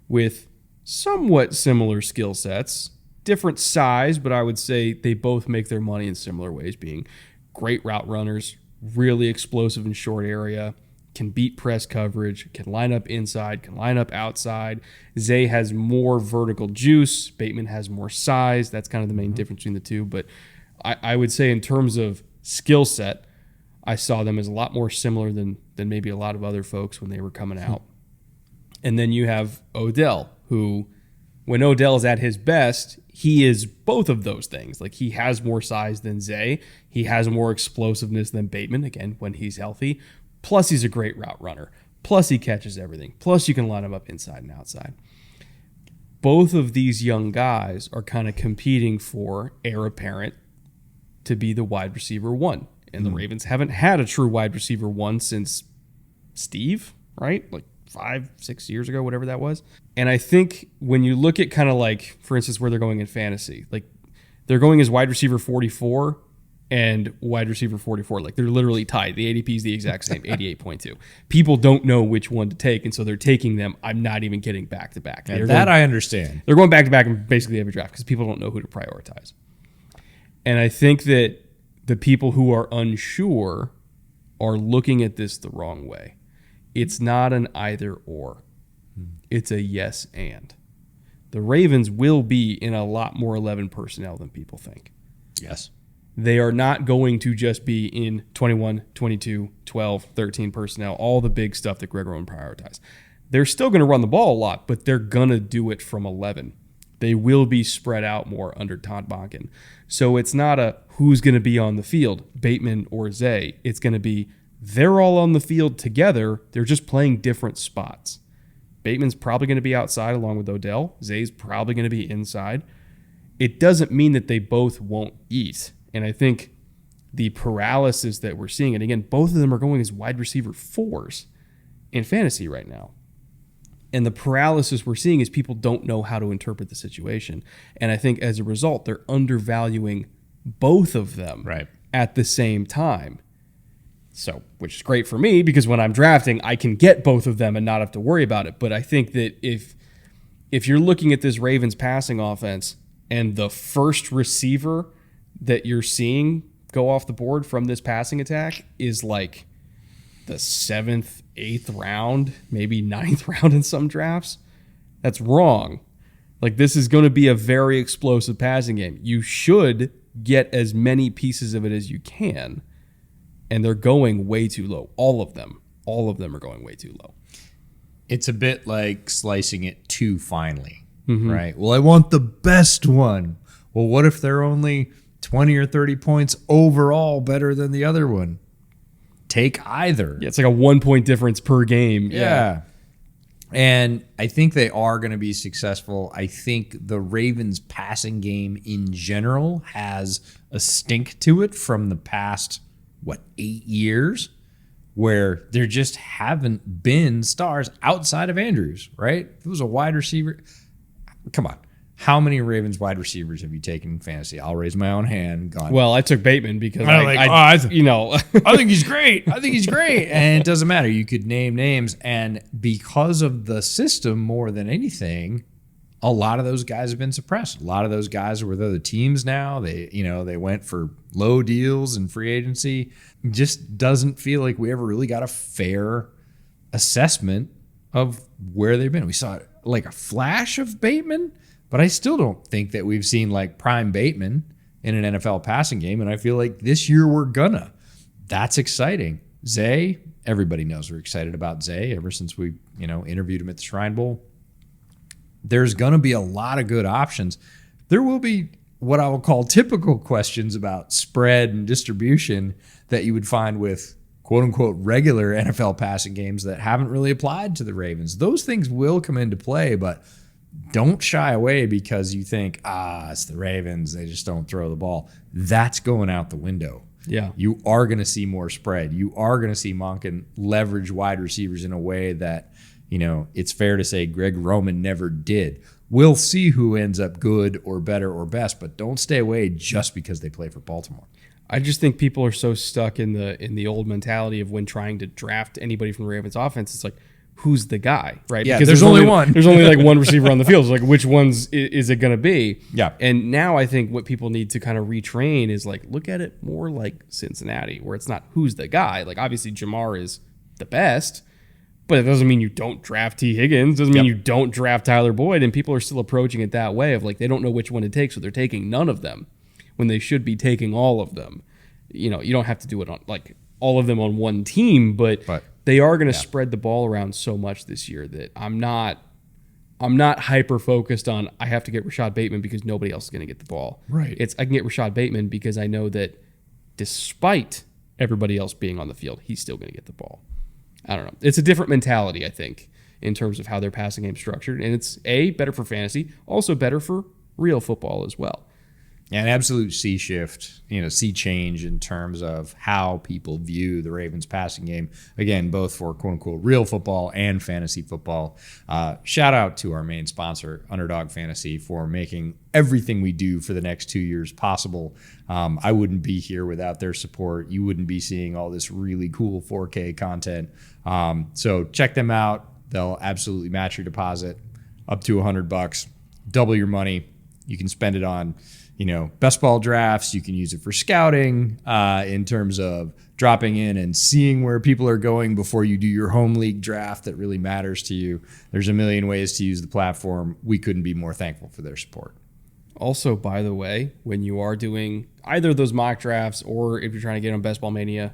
with somewhat similar skill sets, different size, but I would say they both make their money in similar ways, being great route runners, really explosive in short area, can beat press coverage, can line up inside, can line up outside. Zay has more vertical juice. Bateman has more size. That's kind of the main difference between the two. But I would say in terms of skill set, I saw them as a lot more similar than maybe a lot of other folks when they were coming out. And then you have Odell, who, when Odell's at his best, he is both of those things. Like, he has more size than Zay. He has more explosiveness than Bateman, again, when he's healthy. Plus, he's a great route runner. Plus, he catches everything. Plus, you can line him up inside and outside. Both of these young guys are kind of competing for heir apparent to be the wide receiver 1. And the Ravens haven't had a true wide receiver 1 since Steve, right? Like 5-6 years ago, whatever that was. And I think when you look at kind of like, for instance, where they're going in fantasy, like they're going as wide receiver 44 and wide receiver 44. Like, they're literally tied. The ADP is the exact same, 88.2. People don't know which one to take, and so they're taking them. I'm not even getting back-to-back. I understand. They're going back-to-back in basically every draft because people don't know who to prioritize. And I think that The people who are unsure are looking at this the wrong way. It's not an either or. It's a yes and. The Ravens will be in a lot more 11 personnel than people think. Yes. They are not going to just be in 21, 22, 12, 13 personnel, all the big stuff that Greg Roman prioritized. They're still going to run the ball a lot, but they're going to do it from 11. They will be spread out more under Todd Monken. So it's not a who's going to be on the field, Bateman or Zay. It's going to be they're all on the field together. They're just playing different spots. Bateman's probably going to be outside along with Odell. Zay's probably going to be inside. It doesn't mean that they both won't eat. And I think the paralysis that we're seeing, and again, both of them are going as wide receiver 4s in fantasy right now. And the paralysis we're seeing is people don't know how to interpret the situation. And I think as a result, they're undervaluing both of them at the same time. So, which is great for me because when I'm drafting, I can get both of them and not have to worry about it. But I think that if you're looking at this Ravens passing offense and the first receiver that you're seeing go off the board from this passing attack is like the 7th, 8th round, maybe 9th round in some drafts, that's wrong. Like, this is going to be a very explosive passing game. You should get as many pieces of it as you can, and they're going way too low. All of them are going way too low. It's a bit like slicing it too finely, right? Well, I want the best one. Well, what if they're only 20 or 30 points overall better than the other one? Take either. Yeah, it's like a 1 point difference per game. Yeah. And I think they are going to be successful. I think the Ravens passing game in general has a stink to it from the past, 8 years, where there just haven't been stars outside of Andrews, right? If it was a wide receiver, come on. How many Ravens wide receivers have you taken in fantasy? I'll raise my own hand. Well, I took Bateman because I think he's great. I think he's great. And it doesn't matter. You could name names. And because of the system more than anything, a lot of those guys have been suppressed. A lot of those guys are with other teams now. They went for low deals in free agency. It just doesn't feel like we ever really got a fair assessment of where they've been. We saw like a flash of Bateman, but I still don't think that we've seen like prime Bateman in an NFL passing game. And I feel like this year we're gonna. That's exciting. Zay, everybody knows we're excited about Zay ever since we, interviewed him at the Shrine Bowl. There's gonna be a lot of good options. There will be what I will call typical questions about spread and distribution that you would find with quote unquote regular NFL passing games that haven't really applied to the Ravens. Those things will come into play, but don't shy away because you think, it's the Ravens. They just don't throw the ball. That's going out the window. Yeah. You are going to see more spread. You are going to see Monken leverage wide receivers in a way that, it's fair to say Greg Roman never did. We'll see who ends up good or better or best, but don't stay away just because they play for Baltimore. I just think people are so stuck in the old mentality of when trying to draft anybody from the Ravens offense, it's like, who's the guy, right? Yeah, because there's only one. There's only like one receiver on the field. It's like, which ones is it going to be? Yeah. And now I think what people need to kind of retrain is like, look at it more like Cincinnati, where it's not who's the guy. Like, obviously Jamar is the best, but it doesn't mean you don't draft T. Higgins. Doesn't mean you don't draft Tyler Boyd. And people are still approaching it that way of like, they don't know which one to take, so they're taking none of them when they should be taking all of them. You don't have to do it on like all of them on one team, but they are going to spread the ball around so much this year that I'm not hyper focused on I have to get Rashad Bateman because nobody else is going to get the ball. Right. I can get Rashad Bateman because I know that despite everybody else being on the field, he's still going to get the ball. I don't know. It's a different mentality, I think, in terms of how their passing game is structured. And it's better for fantasy, also better for real football as well. Yeah, an absolute sea shift, sea change in terms of how people view the Ravens passing game. Again, both for quote unquote real football and fantasy football. Shout out to our main sponsor, Underdog Fantasy, for making everything we do for the next 2 years possible. I wouldn't be here without their support. You wouldn't be seeing all this really cool 4K content. So check them out. They'll absolutely match your deposit up to $100, double your money. You can spend it on best ball drafts. You can use it for scouting in terms of dropping in and seeing where people are going before you do your home league draft that really matters to you. There's a million ways to use the platform. We couldn't be more thankful for their support. Also, by the way, when you are doing either of those mock drafts or if you're trying to get on Best Ball Mania,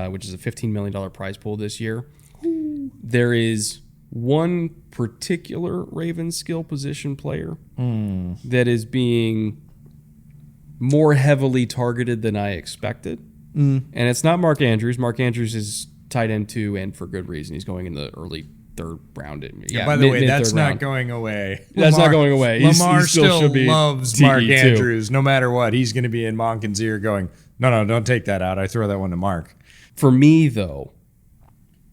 which is a $15 million prize pool this year, there is one particular Ravens skill position player that is being more heavily targeted than I expected. And it's not Mark Andrews. Mark Andrews is tight end 2, and for good reason. He's going in the early third round. By the way, that's not going away. That's not going away. Lamar he still should be loves TE2. Mark Andrews. No matter what, he's going to be in Monken's ear going, no, don't take that out. I throw that one to Mark. For me, though,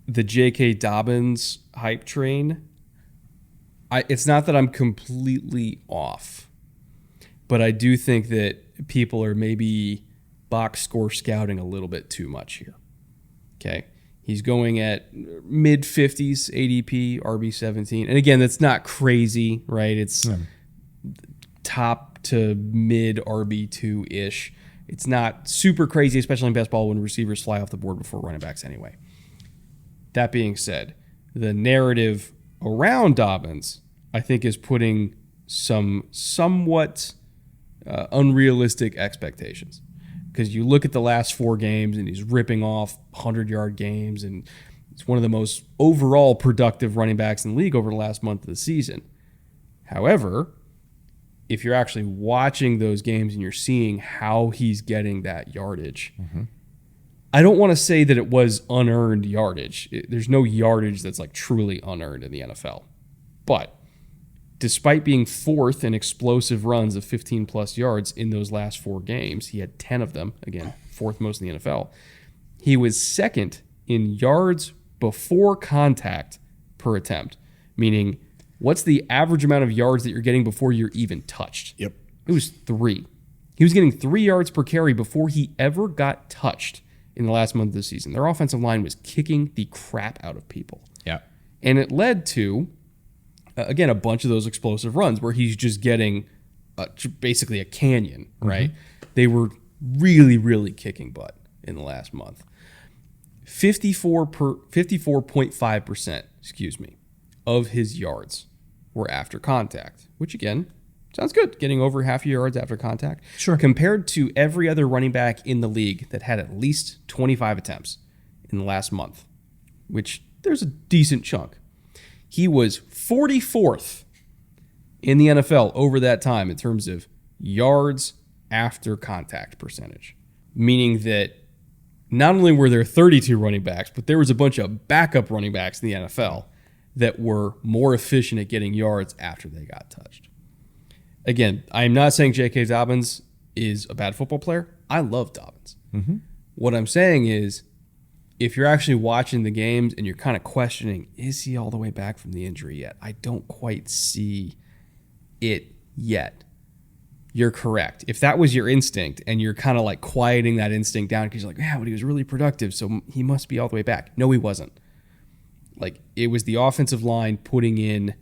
the J.K. Dobbins hype train, it's not that I'm completely off, but I do think that people are maybe box score scouting a little bit too much here. Okay. He's going at mid 50s ADP, RB17. And again, that's not crazy, right? It's top to mid RB2-ish. It's not super crazy, especially in best ball when receivers fly off the board before running backs anyway. That being said, the narrative around Dobbins, I think, is putting some somewhat unrealistic expectations. Because you look at the last 4 games and he's ripping off 100-yard games, and it's one of the most overall productive running backs in the league over the last month of the season. However, if you're actually watching those games and you're seeing how he's getting that yardage, I don't want to say that it was unearned yardage. There's no yardage that's like truly unearned in the NFL. But despite being 4th in explosive runs of 15-plus yards in those last 4 games, he had 10 of them, again, 4th most in the NFL. He was 2nd in yards before contact per attempt, meaning what's the average amount of yards that you're getting before you're even touched? Yep. It was 3. He was getting 3 yards per carry before he ever got touched in the last month of the season. Their offensive line was kicking the crap out of people. Yeah. And it led to, again, a bunch of those explosive runs where he's just getting basically a canyon, right? They were really, really kicking butt in the last month. 54.5%, of his yards were after contact, which again, sounds good. Getting over half your yards after contact. Sure. Compared to every other running back in the league that had at least 25 attempts in the last month, which there's a decent chunk. He was 44th in the NFL over that time in terms of yards after contact percentage, meaning that not only were there 32 running backs, but there was a bunch of backup running backs in the NFL that were more efficient at getting yards after they got touched. Again, I am not saying J.K. Dobbins is a bad football player. I love Dobbins. What I'm saying is, if you're actually watching the games and you're kind of questioning, is he all the way back from the injury yet? I don't quite see it yet. You're correct. If that was your instinct and you're kind of like quieting that instinct down because you're like, yeah, but he was really productive, so he must be all the way back. No, he wasn't. Like, it was the offensive line putting in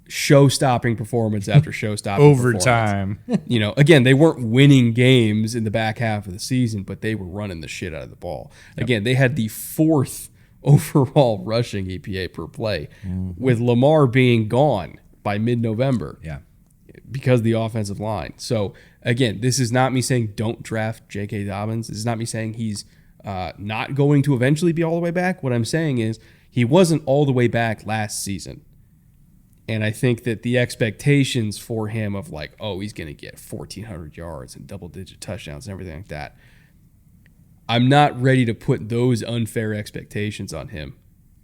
show-stopping performance after show-stopping overtime. Again, they weren't winning games in the back half of the season, but they were running the shit out of the ball. Again, they had the 4th overall rushing EPA per play, with Lamar being gone by mid-November. Yeah. Because of the offensive line. So, again, this is not me saying don't draft J.K. Dobbins. This is not me saying he's not going to eventually be all the way back. What I'm saying is he wasn't all the way back last season. And I think that the expectations for him of like, oh, he's going to get 1,400 yards and double-digit touchdowns and everything like that, I'm not ready to put those unfair expectations on him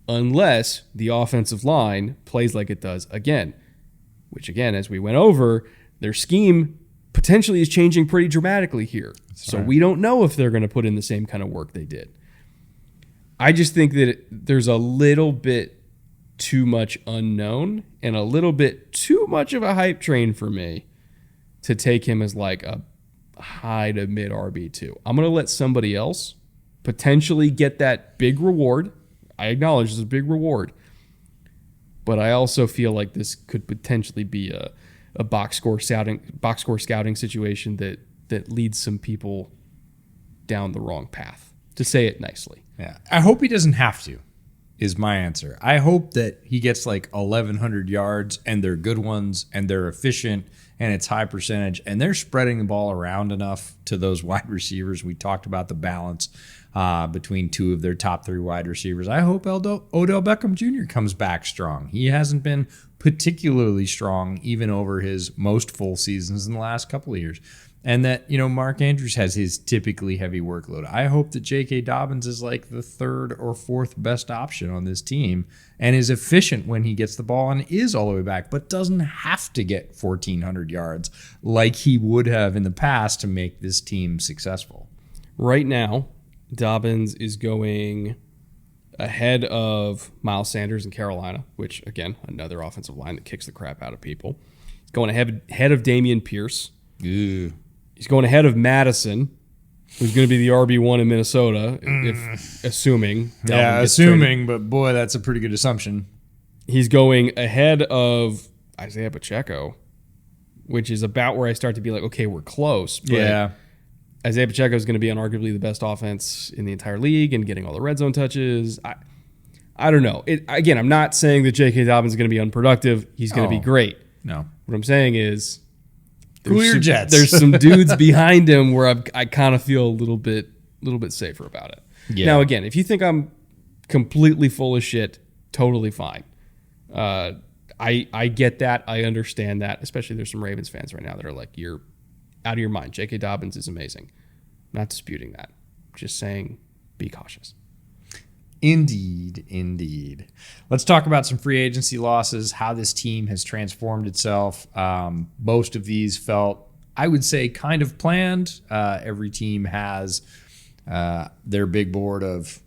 unless the offensive line plays like it does again, which, again, as we went over, their scheme potentially is changing pretty dramatically here. So we don't know if they're going to put in the same kind of work they did. I just think that there's a little bit too much unknown and a little bit too much of a hype train for me to take him as like a high to mid RB2. I'm going to let somebody else potentially get that big reward. I acknowledge it's a big reward, but I also feel like this could potentially be a a box score scouting situation that leads some people down the wrong path, to say it nicely. Yeah. I hope he doesn't have to, is my answer. I hope that he gets like 1,100 yards and they're good ones and they're efficient and it's high percentage and they're spreading the ball around enough to those wide receivers. We talked about the balance between two of their top three wide receivers. I hope Odell Beckham Jr. comes back strong. He hasn't been particularly strong even over his most full seasons in the last couple of years. And that, Mark Andrews has his typically heavy workload. I hope that J.K. Dobbins is like the third or fourth best option on this team and is efficient when he gets the ball and is all the way back, but doesn't have to get 1,400 yards like he would have in the past to make this team successful. Right now, Dobbins is going ahead of Miles Sanders in Carolina, which, again, another offensive line that kicks the crap out of people. He's going ahead of Dameon Pierce. Ew. He's going ahead of Madison, who's going to be the RB1 in Minnesota, assuming. Assuming, but boy, that's a pretty good assumption. He's going ahead of Isaiah Pacheco, which is about where I start to be like, okay, we're close. But yeah. Isaiah Pacheco is going to be on arguably the best offense in the entire league and getting all the red zone touches. I don't know. Again, I'm not saying that J.K. Dobbins is going to be unproductive. He's going to be great. No. What I'm saying is, Jets. There's some dudes behind him where I kind of feel a little bit safer about it. Yeah. Now, again, if you think I'm completely full of shit, totally fine. I get that. I understand that. Especially there's some Ravens fans right now that are like, you're out of your mind. J.K. Dobbins is amazing. I'm not disputing that. Just saying, be cautious. Indeed. Let's talk about some free agency losses, how this team has transformed itself. Most of these felt, I would say, kind of planned. Every team has their big board of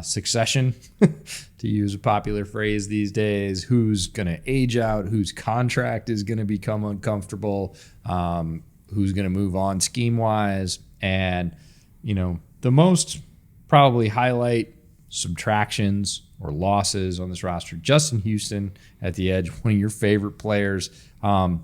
succession, to use a popular phrase these days. Who's going to age out, whose contract is going to become uncomfortable, who's going to move on scheme-wise. And, the most probably highlight subtractions or losses on this roster. Justin Houston at the edge, one of your favorite players.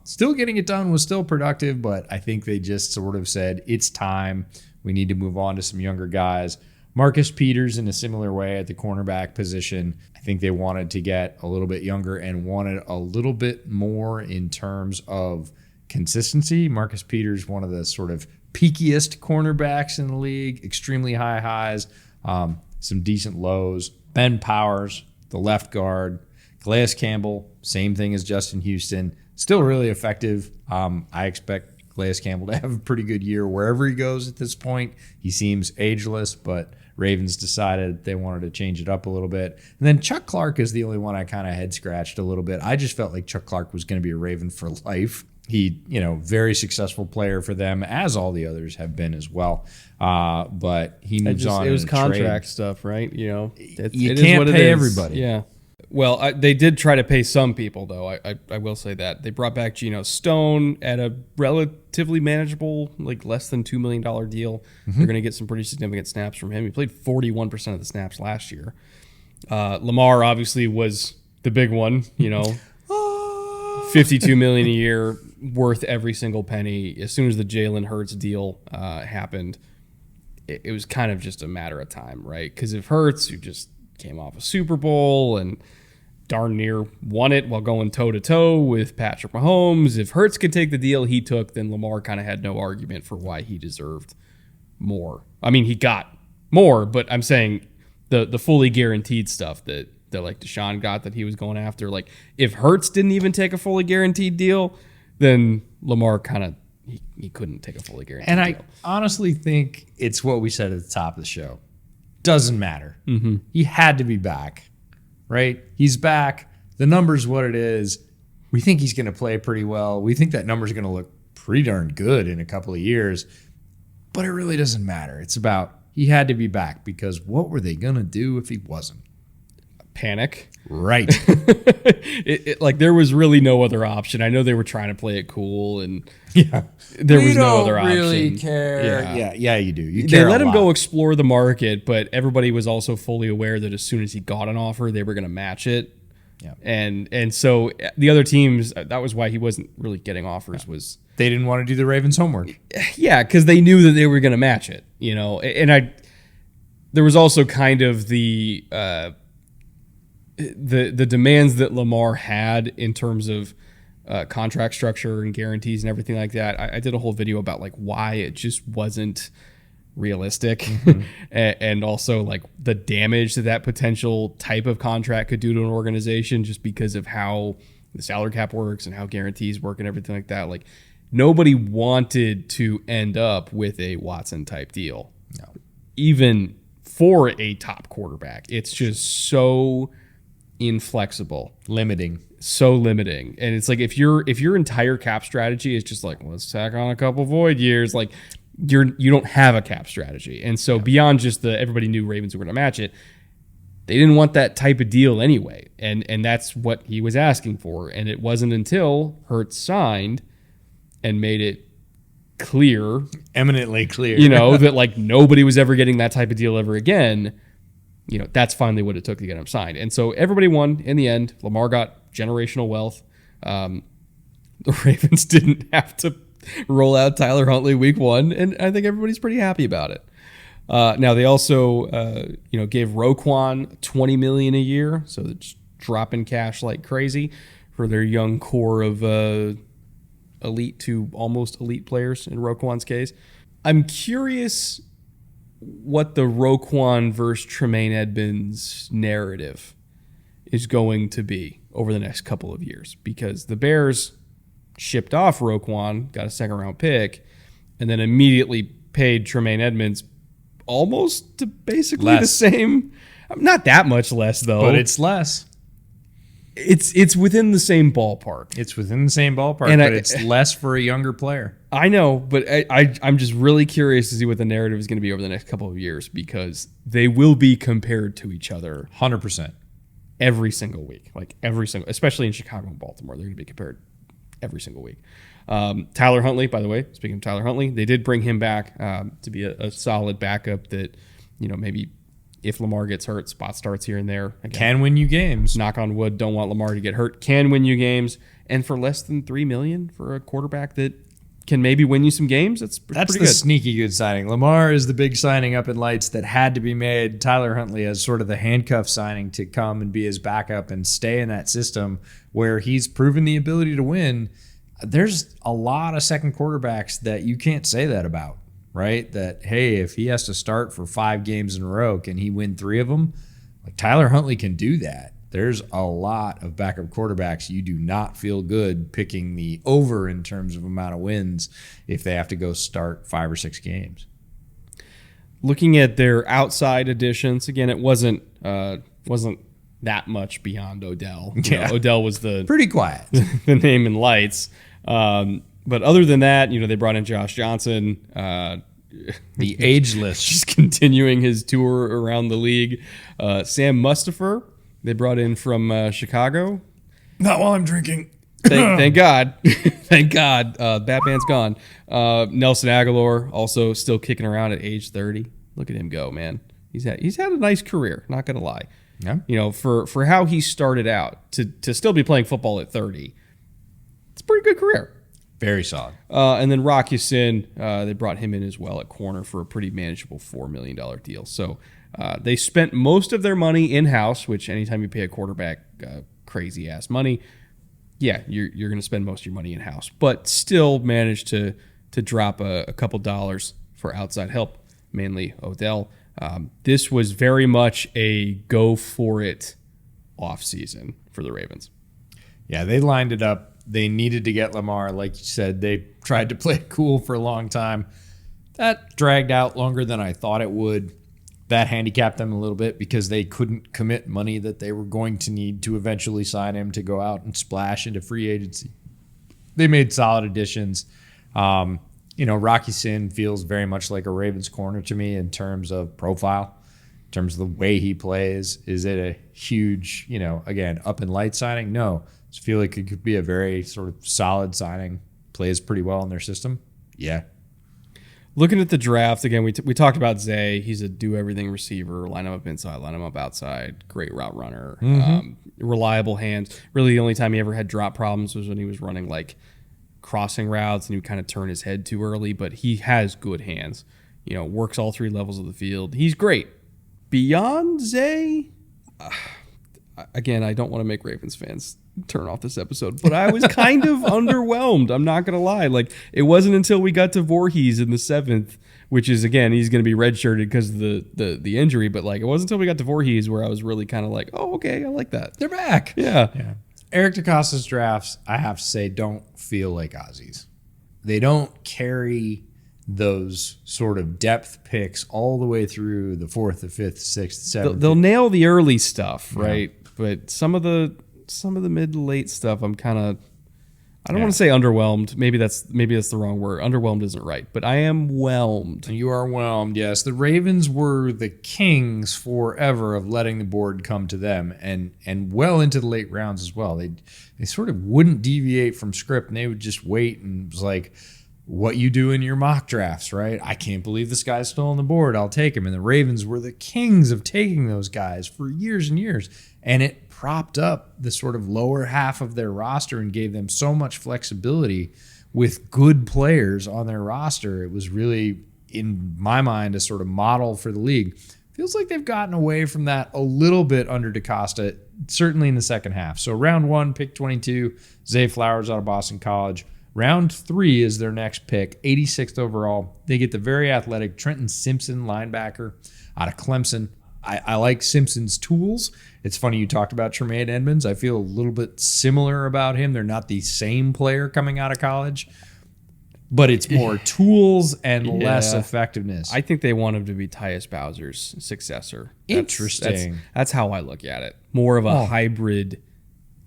Still getting it done, was still productive, but I think they just sort of said, it's time. We need to move on to some younger guys. Marcus Peters in a similar way at the cornerback position. I think they wanted to get a little bit younger and wanted a little bit more in terms of consistency. Marcus Peters, one of the sort of peakiest cornerbacks in the league, extremely high highs, some decent lows. Ben Powers, the left guard. Calais Campbell, same thing as Justin Houston. Still really effective. I expect Calais Campbell to have a pretty good year wherever he goes at this point. He seems ageless, but Ravens decided they wanted to change it up a little bit. And then Chuck Clark is the only one I kind of head scratched a little bit. I just felt like Chuck Clark was going to be a Raven for life. He, very successful player for them, as all the others have been as well. But he moves on. It was contract trade stuff, right? You can't pay everybody. Yeah. Well, they did try to pay some people, though. I will say that. They brought back Geno Stone at a relatively manageable, like less than $2 million deal. Mm-hmm. They're going to get some pretty significant snaps from him. He played 41% of the snaps last year. Lamar obviously was the big one, $52 million a year, worth every single penny. As soon as the Jalen Hurts deal happened, it was kind of just a matter of time, right? Because if Hurts, who just came off a Super Bowl and darn near won it while going toe-to-toe with Patrick Mahomes, if Hurts could take the deal he took, then Lamar kind of had no argument for why he deserved more. I mean, he got more, but I'm saying the fully guaranteed stuff that like Deshaun got that he was going after. Like, if Hurts didn't even take a fully guaranteed deal, then Lamar kind of he couldn't take a fully guaranteed deal. And I honestly think it's what we said at the top of the show. Doesn't matter. Mm-hmm. He had to be back, right? He's back. The number's what it is. We think he's going to play pretty well. We think that number's going to look pretty darn good in a couple of years. But it really doesn't matter. It's about he had to be back, because what were they going to do if he wasn't? Panic. Right. Like, there was really no other option. I know they were trying to play it cool, and there was no other option. Really care. Yeah, you do. You they care let a him lot. go explore the market, but everybody was also fully aware that as soon as he got an offer, they were going to match it. Yeah. And so the other teams, that was why he wasn't really getting offers. Was They didn't want to do the Ravens' homework. yeah, because they knew that they were going to match it, you know. And there was also kind of the demands that Lamar had in terms of contract structure and guarantees and everything like that. I did a whole video about like why it just wasn't realistic, and also like the damage that potential type of contract could do to an organization just because of how the salary cap works and how guarantees work and everything like that. Like nobody wanted to end up with a Watson type deal, even for a top quarterback. It's just so inflexible, so limiting. And it's like if your entire cap strategy is just like, let's tack on a couple void years, like you don't have a cap strategy. And so beyond just everybody knew Ravens were going to match it, they didn't want that type of deal anyway. And that's what he was asking for. And it wasn't until Hurts signed and made it clear, eminently clear, that like nobody was ever getting that type of deal ever again. That's finally what it took to get him signed. And so everybody won in the end. Lamar got generational wealth. The Ravens didn't have to roll out Tyler Huntley week 1, and I think everybody's pretty happy about it. Now they also, gave Roquan $20 million a year, so it's dropping cash like crazy for their young core of elite to almost elite players in Roquan's case. I'm curious what the Roquan versus Tremaine Edmunds narrative is going to be over the next couple of years, because the Bears shipped off Roquan, got a second-round pick, and then immediately paid Tremaine Edmunds almost to basically the same. Not that much less, though. But it's less. It's within the same ballpark. It's within the same ballpark, but it's less for a younger player. I know, but I'm just really curious to see what the narrative is going to be over the next couple of years, because they will be compared to each other 100%. Every single week. Like every single, especially in Chicago and Baltimore, they're going to be compared every single week. Tyler Huntley, by the way, speaking of Tyler Huntley, they did bring him back to be a solid backup that, maybe if Lamar gets hurt, spot starts here and there. Again, can win you games. Knock on wood, don't want Lamar to get hurt. Can win you games. And for less than $3 million for a quarterback that can maybe win you some games, that's pretty good. Sneaky good signing. Lamar is the big signing up in lights that had to be made. Tyler Huntley as sort of the handcuff signing to come and be his backup and stay in that system where he's proven the ability to win. There's a lot of second quarterbacks that you can't say that about, right? That, hey, if he has to start for 5 games in a row, can he win 3 of them? Like Tyler Huntley can do that. There's a lot of backup quarterbacks you do not feel good picking the over in terms of amount of wins if they have to go start 5 or 6 games. Looking at their outside additions, again, it wasn't that much beyond Odell. Odell was pretty quiet, the name in lights. But other than that, they brought in Josh Johnson, the ageless, just continuing his tour around the league. Sam Mustipher, they brought in from Chicago. Not while I'm drinking. Thank God. Thank God. Batman's gone. Nelson Aguilar also still kicking around at age 30. Look at him go, man. He's had a nice career, not going to lie. Yeah. For how he started out to still be playing football at 30, it's a pretty good career. Very solid. And then Rock Ya-Sin, they brought him in as well at corner for a pretty manageable $4 million deal. So they spent most of their money in-house, which anytime you pay a quarterback crazy-ass money, yeah, you're going to spend most of your money in-house. But still managed to drop a couple dollars for outside help, mainly Odell. This was very much a go-for-it offseason for the Ravens. Yeah, they lined it up. They needed to get Lamar. Like you said, they tried to play it cool for a long time. That dragged out longer than I thought it would. That handicapped them a little bit because they couldn't commit money that they were going to need to eventually sign him to go out and splash into free agency. They made solid additions. Rock Ya-Sin feels very much like a Ravens corner to me in terms of profile, in terms of the way he plays. Is it a huge, again, up in light signing? No. I feel like it could be a very sort of solid signing. Plays pretty well in their system. Yeah. Looking at the draft, again, we talked about Zay. He's a do-everything receiver. Line him up inside, line him up outside. Great route runner. Reliable hands. Really, the only time he ever had drop problems was when he was running, like, crossing routes, and he would kind of turn his head too early. But he has good hands. You know, works all three levels of the field. He's great. Beyond Zay, again, I don't want to make Ravens fans turn off this episode, but I was kind of underwhelmed. I'm not going to lie. Like, it wasn't until we got to Voorhees in the 7th, which is, again, he's going to be redshirted because of the injury. But, like, it wasn't until we got to Voorhees where I was really kind of like, oh, okay, I like that. They're back. Yeah. Eric DeCosta's drafts, I have to say, don't feel like Ozzy's. They don't carry those sort of depth picks all the way through the 4th, the 5th, 6th, 7th. They'll nail the early stuff, right? Yeah. But some of the mid to late stuff, I'm kind of, I don't want to say underwhelmed. Maybe that's the wrong word. Underwhelmed isn't right, but I am whelmed. You are whelmed, yes. The Ravens were the kings forever of letting the board come to them, and well into the late rounds as well. They sort of wouldn't deviate from script, and they would just wait, and it was like, what you do in your mock drafts, right? I can't believe this guy's still on the board. I'll take him. And the Ravens were the kings of taking those guys for years and years. And it propped up the sort of lower half of their roster and gave them so much flexibility with good players on their roster. It was really, in my mind, a sort of model for the league. Feels like they've gotten away from that a little bit under DeCosta, certainly in the second half. So round 1, pick 22, Zay Flowers out of Boston College. Round 3 is their next pick, 86th overall. They get the very athletic Trenton Simpson, linebacker out of Clemson. I like Simpson's tools. It's funny you talked about Tremaine Edmonds. I feel a little bit similar about him. They're not the same player coming out of college, but it's more tools and less effectiveness. I think they want him to be Tyus Bowser's successor. Interesting. That's how I look at it. More of a hybrid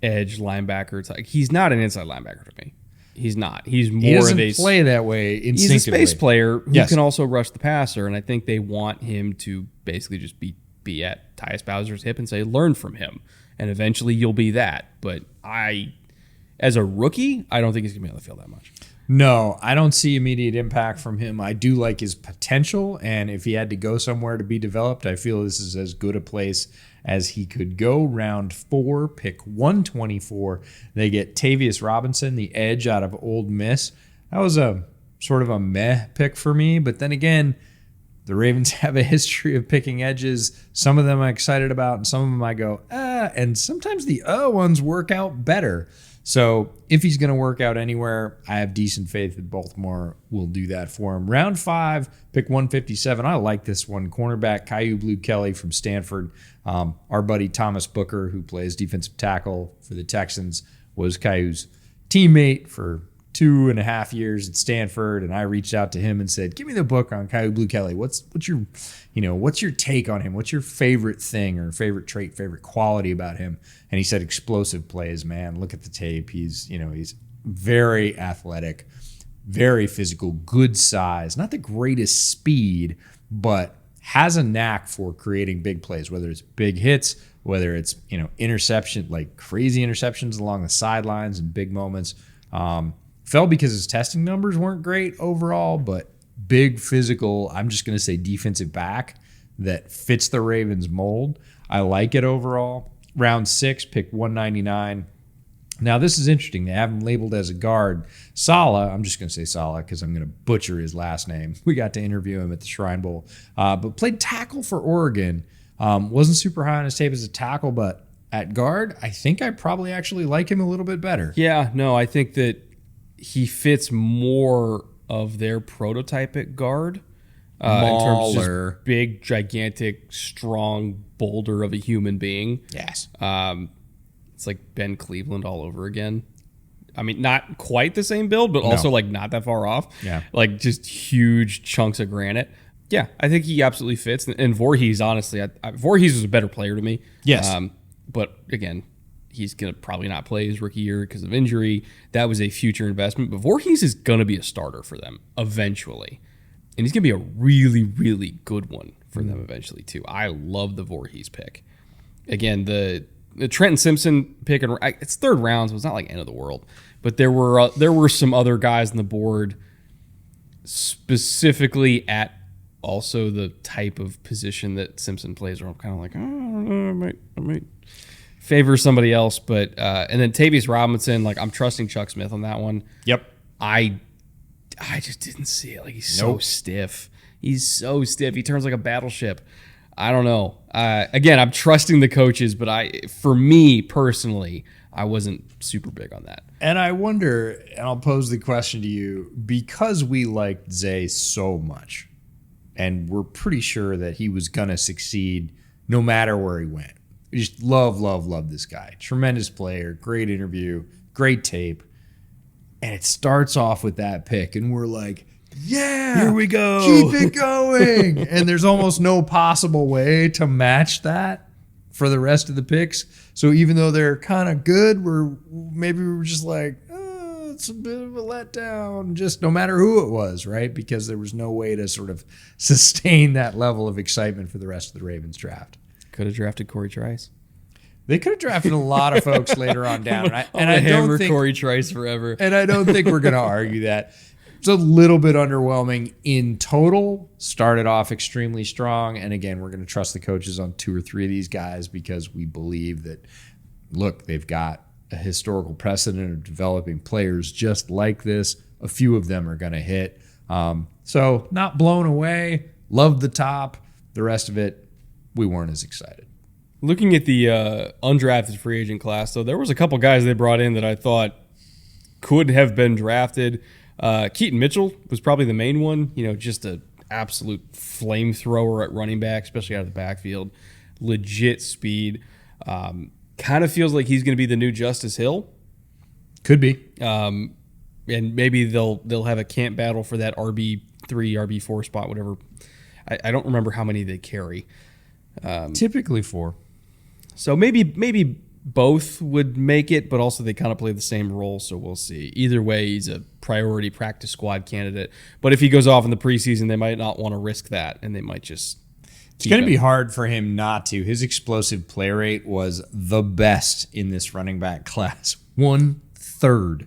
edge linebacker. He's not an inside linebacker to me. He's not. He's more of a play that way instinctively. He's a space player who can also rush the passer, and I think they want him to basically just be at Tyus Bowser's hip and say, learn from him, and eventually you'll be that. But as a rookie, I don't think he's going to be on the field that much. No, I don't see immediate impact from him. I do like his potential, and if he had to go somewhere to be developed, I feel this is as good a place as he could go. Round 4, pick 124. They get Tavius Robinson, the edge out of Ole Miss. That was a sort of a meh pick for me, but then again, the Ravens have a history of picking edges. Some of them I'm excited about, and some of them I go, and sometimes the ones work out better. So if he's going to work out anywhere, I have decent faith that Baltimore will do that for him. Round 5, pick 157. I like this one. Cornerback Caillou Blue Kelly from Stanford. Our buddy Thomas Booker, who plays defensive tackle for the Texans, was Caillou's teammate for 2.5 years at Stanford, and I reached out to him and said, "Give me the book on Caillou Blue Kelly. What's your take on him? What's your favorite thing or favorite trait, favorite quality about him?" And he said, "Explosive plays, man. Look at the tape. He's very athletic, very physical, good size, not the greatest speed, but has a knack for creating big plays, whether it's big hits, whether it's interception, like crazy interceptions along the sidelines and big moments." Fell because his testing numbers weren't great overall, but big physical, I'm just going to say defensive back that fits the Ravens mold. I like it overall. Round 6, pick 199. Now, this is interesting. They have him labeled as a guard. Sala, I'm just going to say Sala because I'm going to butcher his last name. We got to interview him at the Shrine Bowl, but played tackle for Oregon. Wasn't super high on his tape as a tackle, but at guard, I think I probably actually like him a little bit better. Yeah, no, I think that he fits more of their prototype at guard. In terms of just big, gigantic, strong boulder of a human being. Yes. It's like Ben Cleveland all over again. I mean, not quite the same build, but also like not that far off. Yeah. Like just huge chunks of granite. Yeah, I think he absolutely fits. And Voorhees, honestly, Voorhees is a better player to me. Yes. But again, he's going to probably not play his rookie year because of injury. That was a future investment. But Voorhees is going to be a starter for them eventually. And he's going to be a really, really good one for them eventually, too. I love the Voorhees pick. Again, the Trenton Simpson pick, it's third round, so it's not like end of the world. But there were some other guys on the board specifically at also the type of position that Simpson plays, where I'm kind of like, oh, I don't know, I might favor somebody else. But and then Tavius Robinson, like I'm trusting Chuck Smith on that one. Yep. I just didn't see it. Like he's so stiff. He's so stiff. He turns like a battleship. I don't know. Again, I'm trusting the coaches, but for me personally, I wasn't super big on that. And I wonder, and I'll pose the question to you, because we liked Zay so much, and we're pretty sure that he was going to succeed no matter where he went. We just love this guy. Tremendous player, great interview, great tape. And it starts off with that pick, and we're like, yeah, here we go. Keep it going. And there's almost no possible way to match that for the rest of the picks. So even though they're kind of good, we're just like, oh, it's a bit of a letdown, just no matter who it was, right? Because there was no way to sort of sustain that level of excitement for the rest of the Ravens draft. Could have drafted Corey Trice. They could have drafted a lot of folks later on down. And I don't think Corey Trice forever. And I don't think we're going to argue that. It's a little bit underwhelming in total. Started off extremely strong. And again, we're going to trust the coaches on 2 or 3 of these guys because we believe that, look, they've got a historical precedent of developing players just like this. A few of them are going to hit. So not blown away. Loved the top. The rest of it, we weren't as excited. Looking at the undrafted free agent class, though, there was a couple guys they brought in that I thought could have been drafted. Keaton Mitchell was probably the main one. Just an absolute flamethrower at running back, especially out of the backfield. Legit speed. Kind of feels like he's going to be the new Justice Hill. Could be. And maybe they'll have a camp battle for that RB3, RB4 spot, whatever. I don't remember how many they carry. Typically 4. So maybe both would make it, but also they kind of play the same role, so we'll see. Either way, he's a priority practice squad candidate. But if he goes off in the preseason, they might not want to risk that, and they might just It's going to be hard for him not to. His explosive play rate was the best in this running back class. 1/3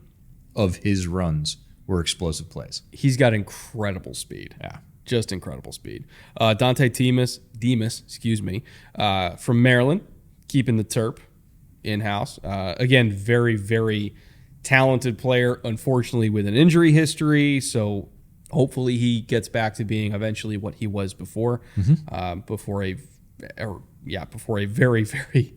of his runs were explosive plays. He's got incredible speed. Yeah. Just incredible speed. Dante Demas, from Maryland, keeping the Terp in-house. Again, very, very talented player, unfortunately with an injury history, so hopefully he gets back to being eventually what he was before, before a very, very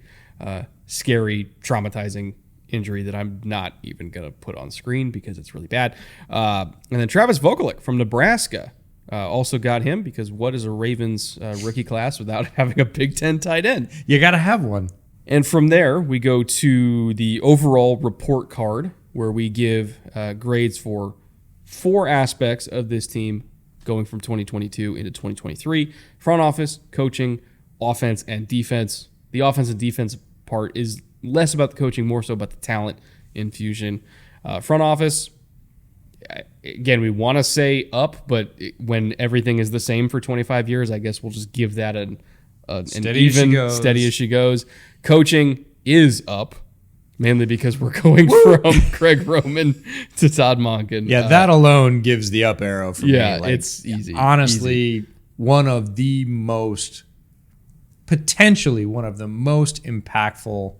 scary, traumatizing injury that I'm not even going to put on screen because it's really bad. And then Travis Vokolek from Nebraska. Also got him because what is a Ravens rookie class without having a Big Ten tight end? You got to have one. And from there, we go to the overall report card where we give grades for 4 aspects of this team going from 2022 into 2023. Front office, coaching, offense, and defense. The offense and defense part is less about the coaching, more so about the talent infusion. Front office, again, we want to say up, but when everything is the same for 25 years, I guess we'll just give that an steady as she goes. Coaching is up, mainly because we're going from Craig Roman to Todd Monken. Yeah, that alone gives the up arrow for me. Yeah, it's easy. Honestly, potentially one of the most impactful,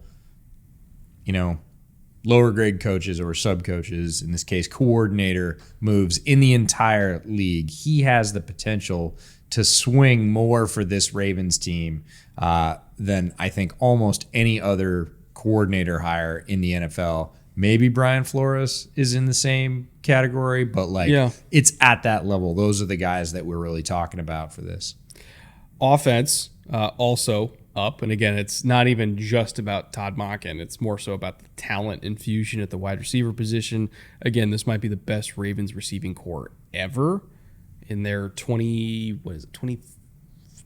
lower grade coaches or sub coaches, in this case, coordinator moves in the entire league. He has the potential to swing more for this Ravens team than I think almost any other coordinator hire in the NFL. Maybe Brian Flores is in the same category, but it's at that level. Those are the guys that we're really talking about for this. Offense also up. And again, it's not even just about Todd Monken. It's more so about the talent infusion at the wide receiver position. Again, this might be the best Ravens receiving core ever in their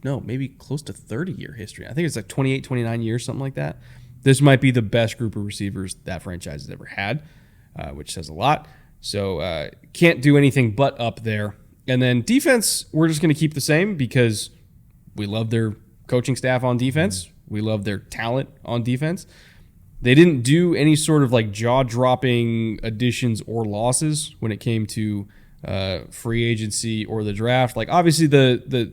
maybe close to 30-year history. I think it's like 28, 29 years, something like that. This might be the best group of receivers that franchise has ever had, which says a lot. So can't do anything but up there. And then defense, we're just going to keep the same because we love their coaching staff on defense. We love their talent on defense. They didn't do any sort of jaw-dropping additions or losses when it came to free agency or the draft. Like obviously the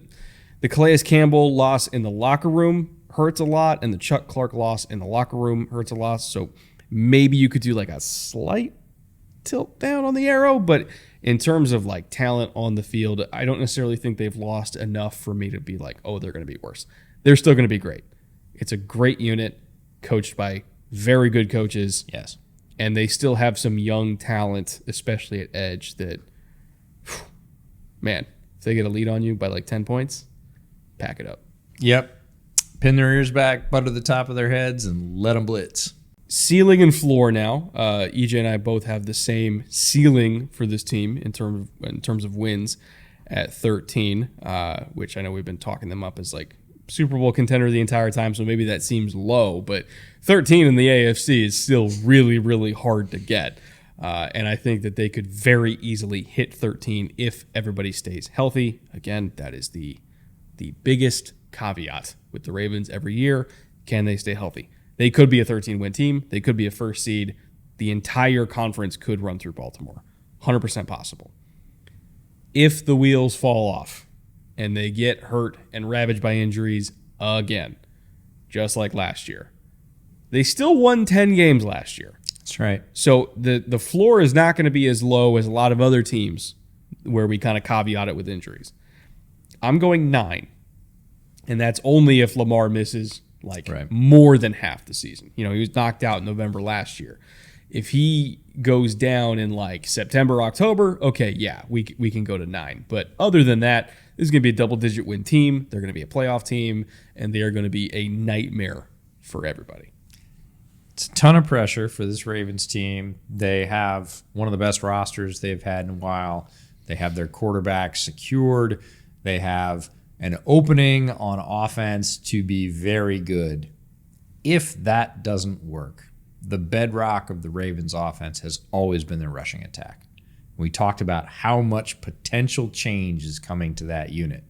Calais Campbell loss in the locker room hurts a lot, and the Chuck Clark loss in the locker room hurts a lot. So maybe you could do like a slight tilt down on the arrow, but in terms of like talent on the field, I don't necessarily think they've lost enough for me to be like, oh, they're going to be worse. They're still going to be great. It's a great unit coached by very good coaches. Yes. And they still have some young talent, especially at edge, that, man, if they get a lead on you by like 10 points, pack it up. Yep. Pin their ears back, butter the top of their heads, and let them blitz. Ceiling and floor now. EJ and I both have the same ceiling for this team in terms of wins at 13, which I know we've been talking them up as like Super Bowl contender the entire time, so maybe that seems low, but 13 in the AFC is still really, really hard to get. And I think that they could very easily hit 13 if everybody stays healthy. Again, that is the biggest caveat with the Ravens every year. Can they stay healthy? They could be a 13-win team. They could be a first seed. The entire conference could run through Baltimore. 100% possible. If the wheels fall off and they get hurt and ravaged by injuries again, just like last year, they still won 10 games last year. That's right. So the floor is not going to be as low as a lot of other teams where we kind of caveat it with injuries. I'm going 9. And that's only if Lamar misses more than half the season. You know, he was knocked out in November last year. If he goes down in like September, October, okay, yeah, we can go to 9. But other than that, this is going to be a double-digit win team. They're going to be a playoff team, and they are going to be a nightmare for everybody. It's a ton of pressure for this Ravens team. They have one of the best rosters they've had in a while. They have their quarterback secured. They have an opening on offense to be very good. If that doesn't work, the bedrock of the Ravens offense has always been their rushing attack. We talked about how much potential change is coming to that unit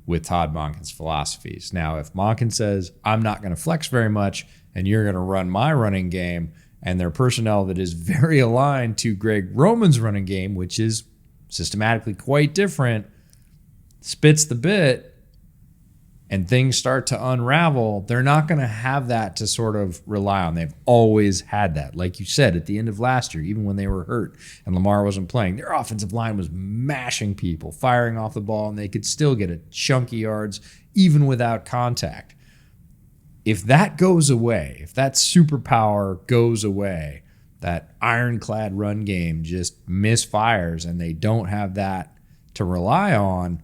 with Todd Monken's philosophies. Now, if Monken says, I'm not going to flex very much and you're going to run my running game, and their personnel that is very aligned to Greg Roman's running game, which is systematically quite different, spits the bit and things start to unravel, they're not going to have that to sort of rely on. They've always had that. Like you said, at the end of last year, even when they were hurt and Lamar wasn't playing, their offensive line was mashing people, firing off the ball, and they could still get a chunky yards even without contact. If that goes away, if that superpower goes away, that ironclad run game just misfires and they don't have that to rely on,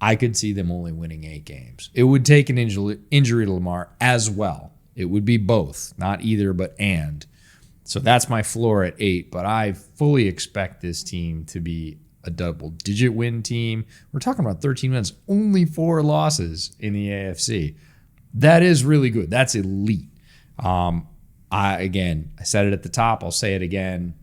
I could see them only winning 8 games. It would take an injury to Lamar as well. It would be both, not either, but and. So that's my floor at 8, but I fully expect this team to be a double-digit win team. We're talking about 13 wins, only 4 losses in the AFC. That is really good. That's elite. I said it at the top. I'll say it again.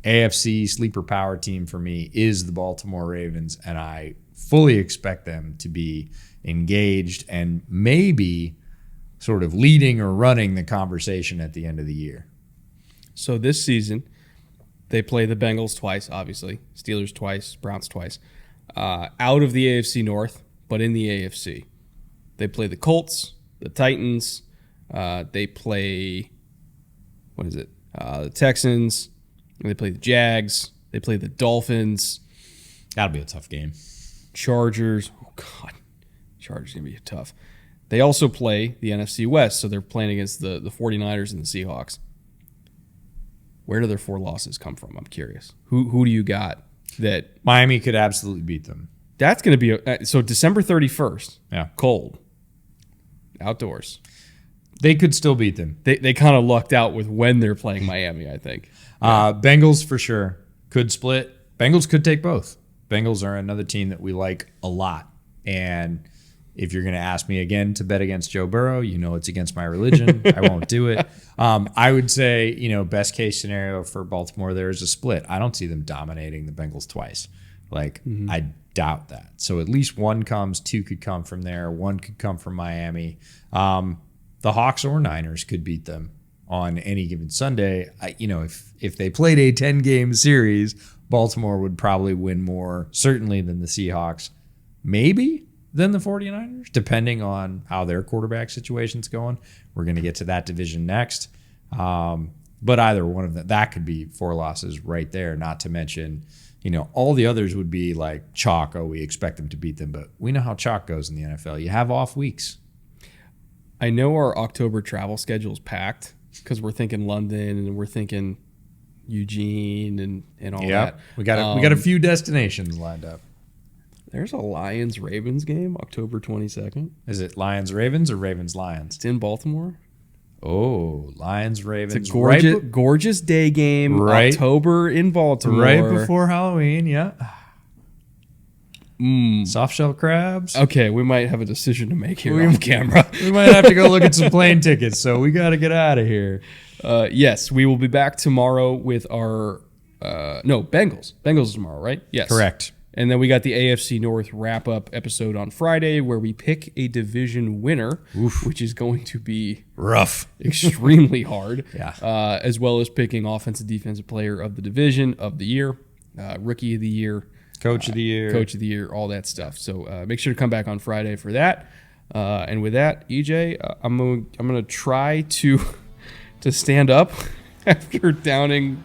AFC sleeper power team for me is the Baltimore Ravens, and I fully expect them to be engaged and maybe sort of leading or running the conversation at the end of the year. So this season, they play the Bengals twice, obviously. Steelers twice, Browns twice. Out of the AFC North, but in the AFC. They play the Colts, the Titans. They play, the Texans. They play the Jags. They play the Dolphins. That'll be a tough game. Chargers. Oh, God. Chargers going to be tough. They also play the NFC West, so they're playing against the 49ers and the Seahawks. Where do their 4 losses come from? I'm curious. Who do you got that... Miami could absolutely beat them. That's going to be... So December 31st. Yeah. Cold. Outdoors. They could still beat them. They kind of lucked out with when they're playing Miami, I think. Bengals for sure. Could split. Bengals could take both. Bengals are another team that we like a lot. And if you're going to ask me again to bet against Joe Burrow, you know it's against my religion. I won't do it. I would say, best case scenario for Baltimore, there is a split. I don't see them dominating the Bengals twice. I doubt that. So at least 1 comes, 2 could come from there. 1 could come from Miami. The Hawks or Niners could beat them. on any given Sunday, if they played a 10-game series, Baltimore would probably win more, certainly than the Seahawks, maybe than the 49ers, depending on how their quarterback situation's going. We're going to get to that division next. But either one of them, that could be 4 losses right there, not to mention, all the others would be like chalk. Oh, we expect them to beat them, but we know how chalk goes in the NFL. You have off weeks. I know our October travel schedule is packed because we're thinking London and we're thinking Eugene and all that. We got a few destinations lined up. There's a Lions-Ravens game, October 22nd. Is it Lions-Ravens or Ravens-Lions? It's in Baltimore. Oh, Lions-Ravens. It's a gorgeous day game, right? October in Baltimore. Right before Halloween, yeah. Soft shell crabs. Okay, we might have a decision to make here on camera. We might have to go look at some plane tickets, so we got to get out of here. Yes, we will be back tomorrow with our Bengals. Bengals is tomorrow, right? Yes. Correct. And then we got the AFC North wrap-up episode on Friday where we pick a division winner, which is going to be rough, extremely hard. Yeah. As well as picking offensive defensive player of the division of the year, rookie of the year, coach of the year, all that stuff. So make sure to come back on Friday for that. And with that, EJ, I'm gonna try to stand up after downing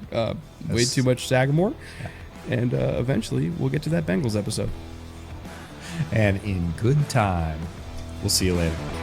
way too much Sagamore. Yeah. And eventually, we'll get to that Bengals episode. And in good time, we'll see you later.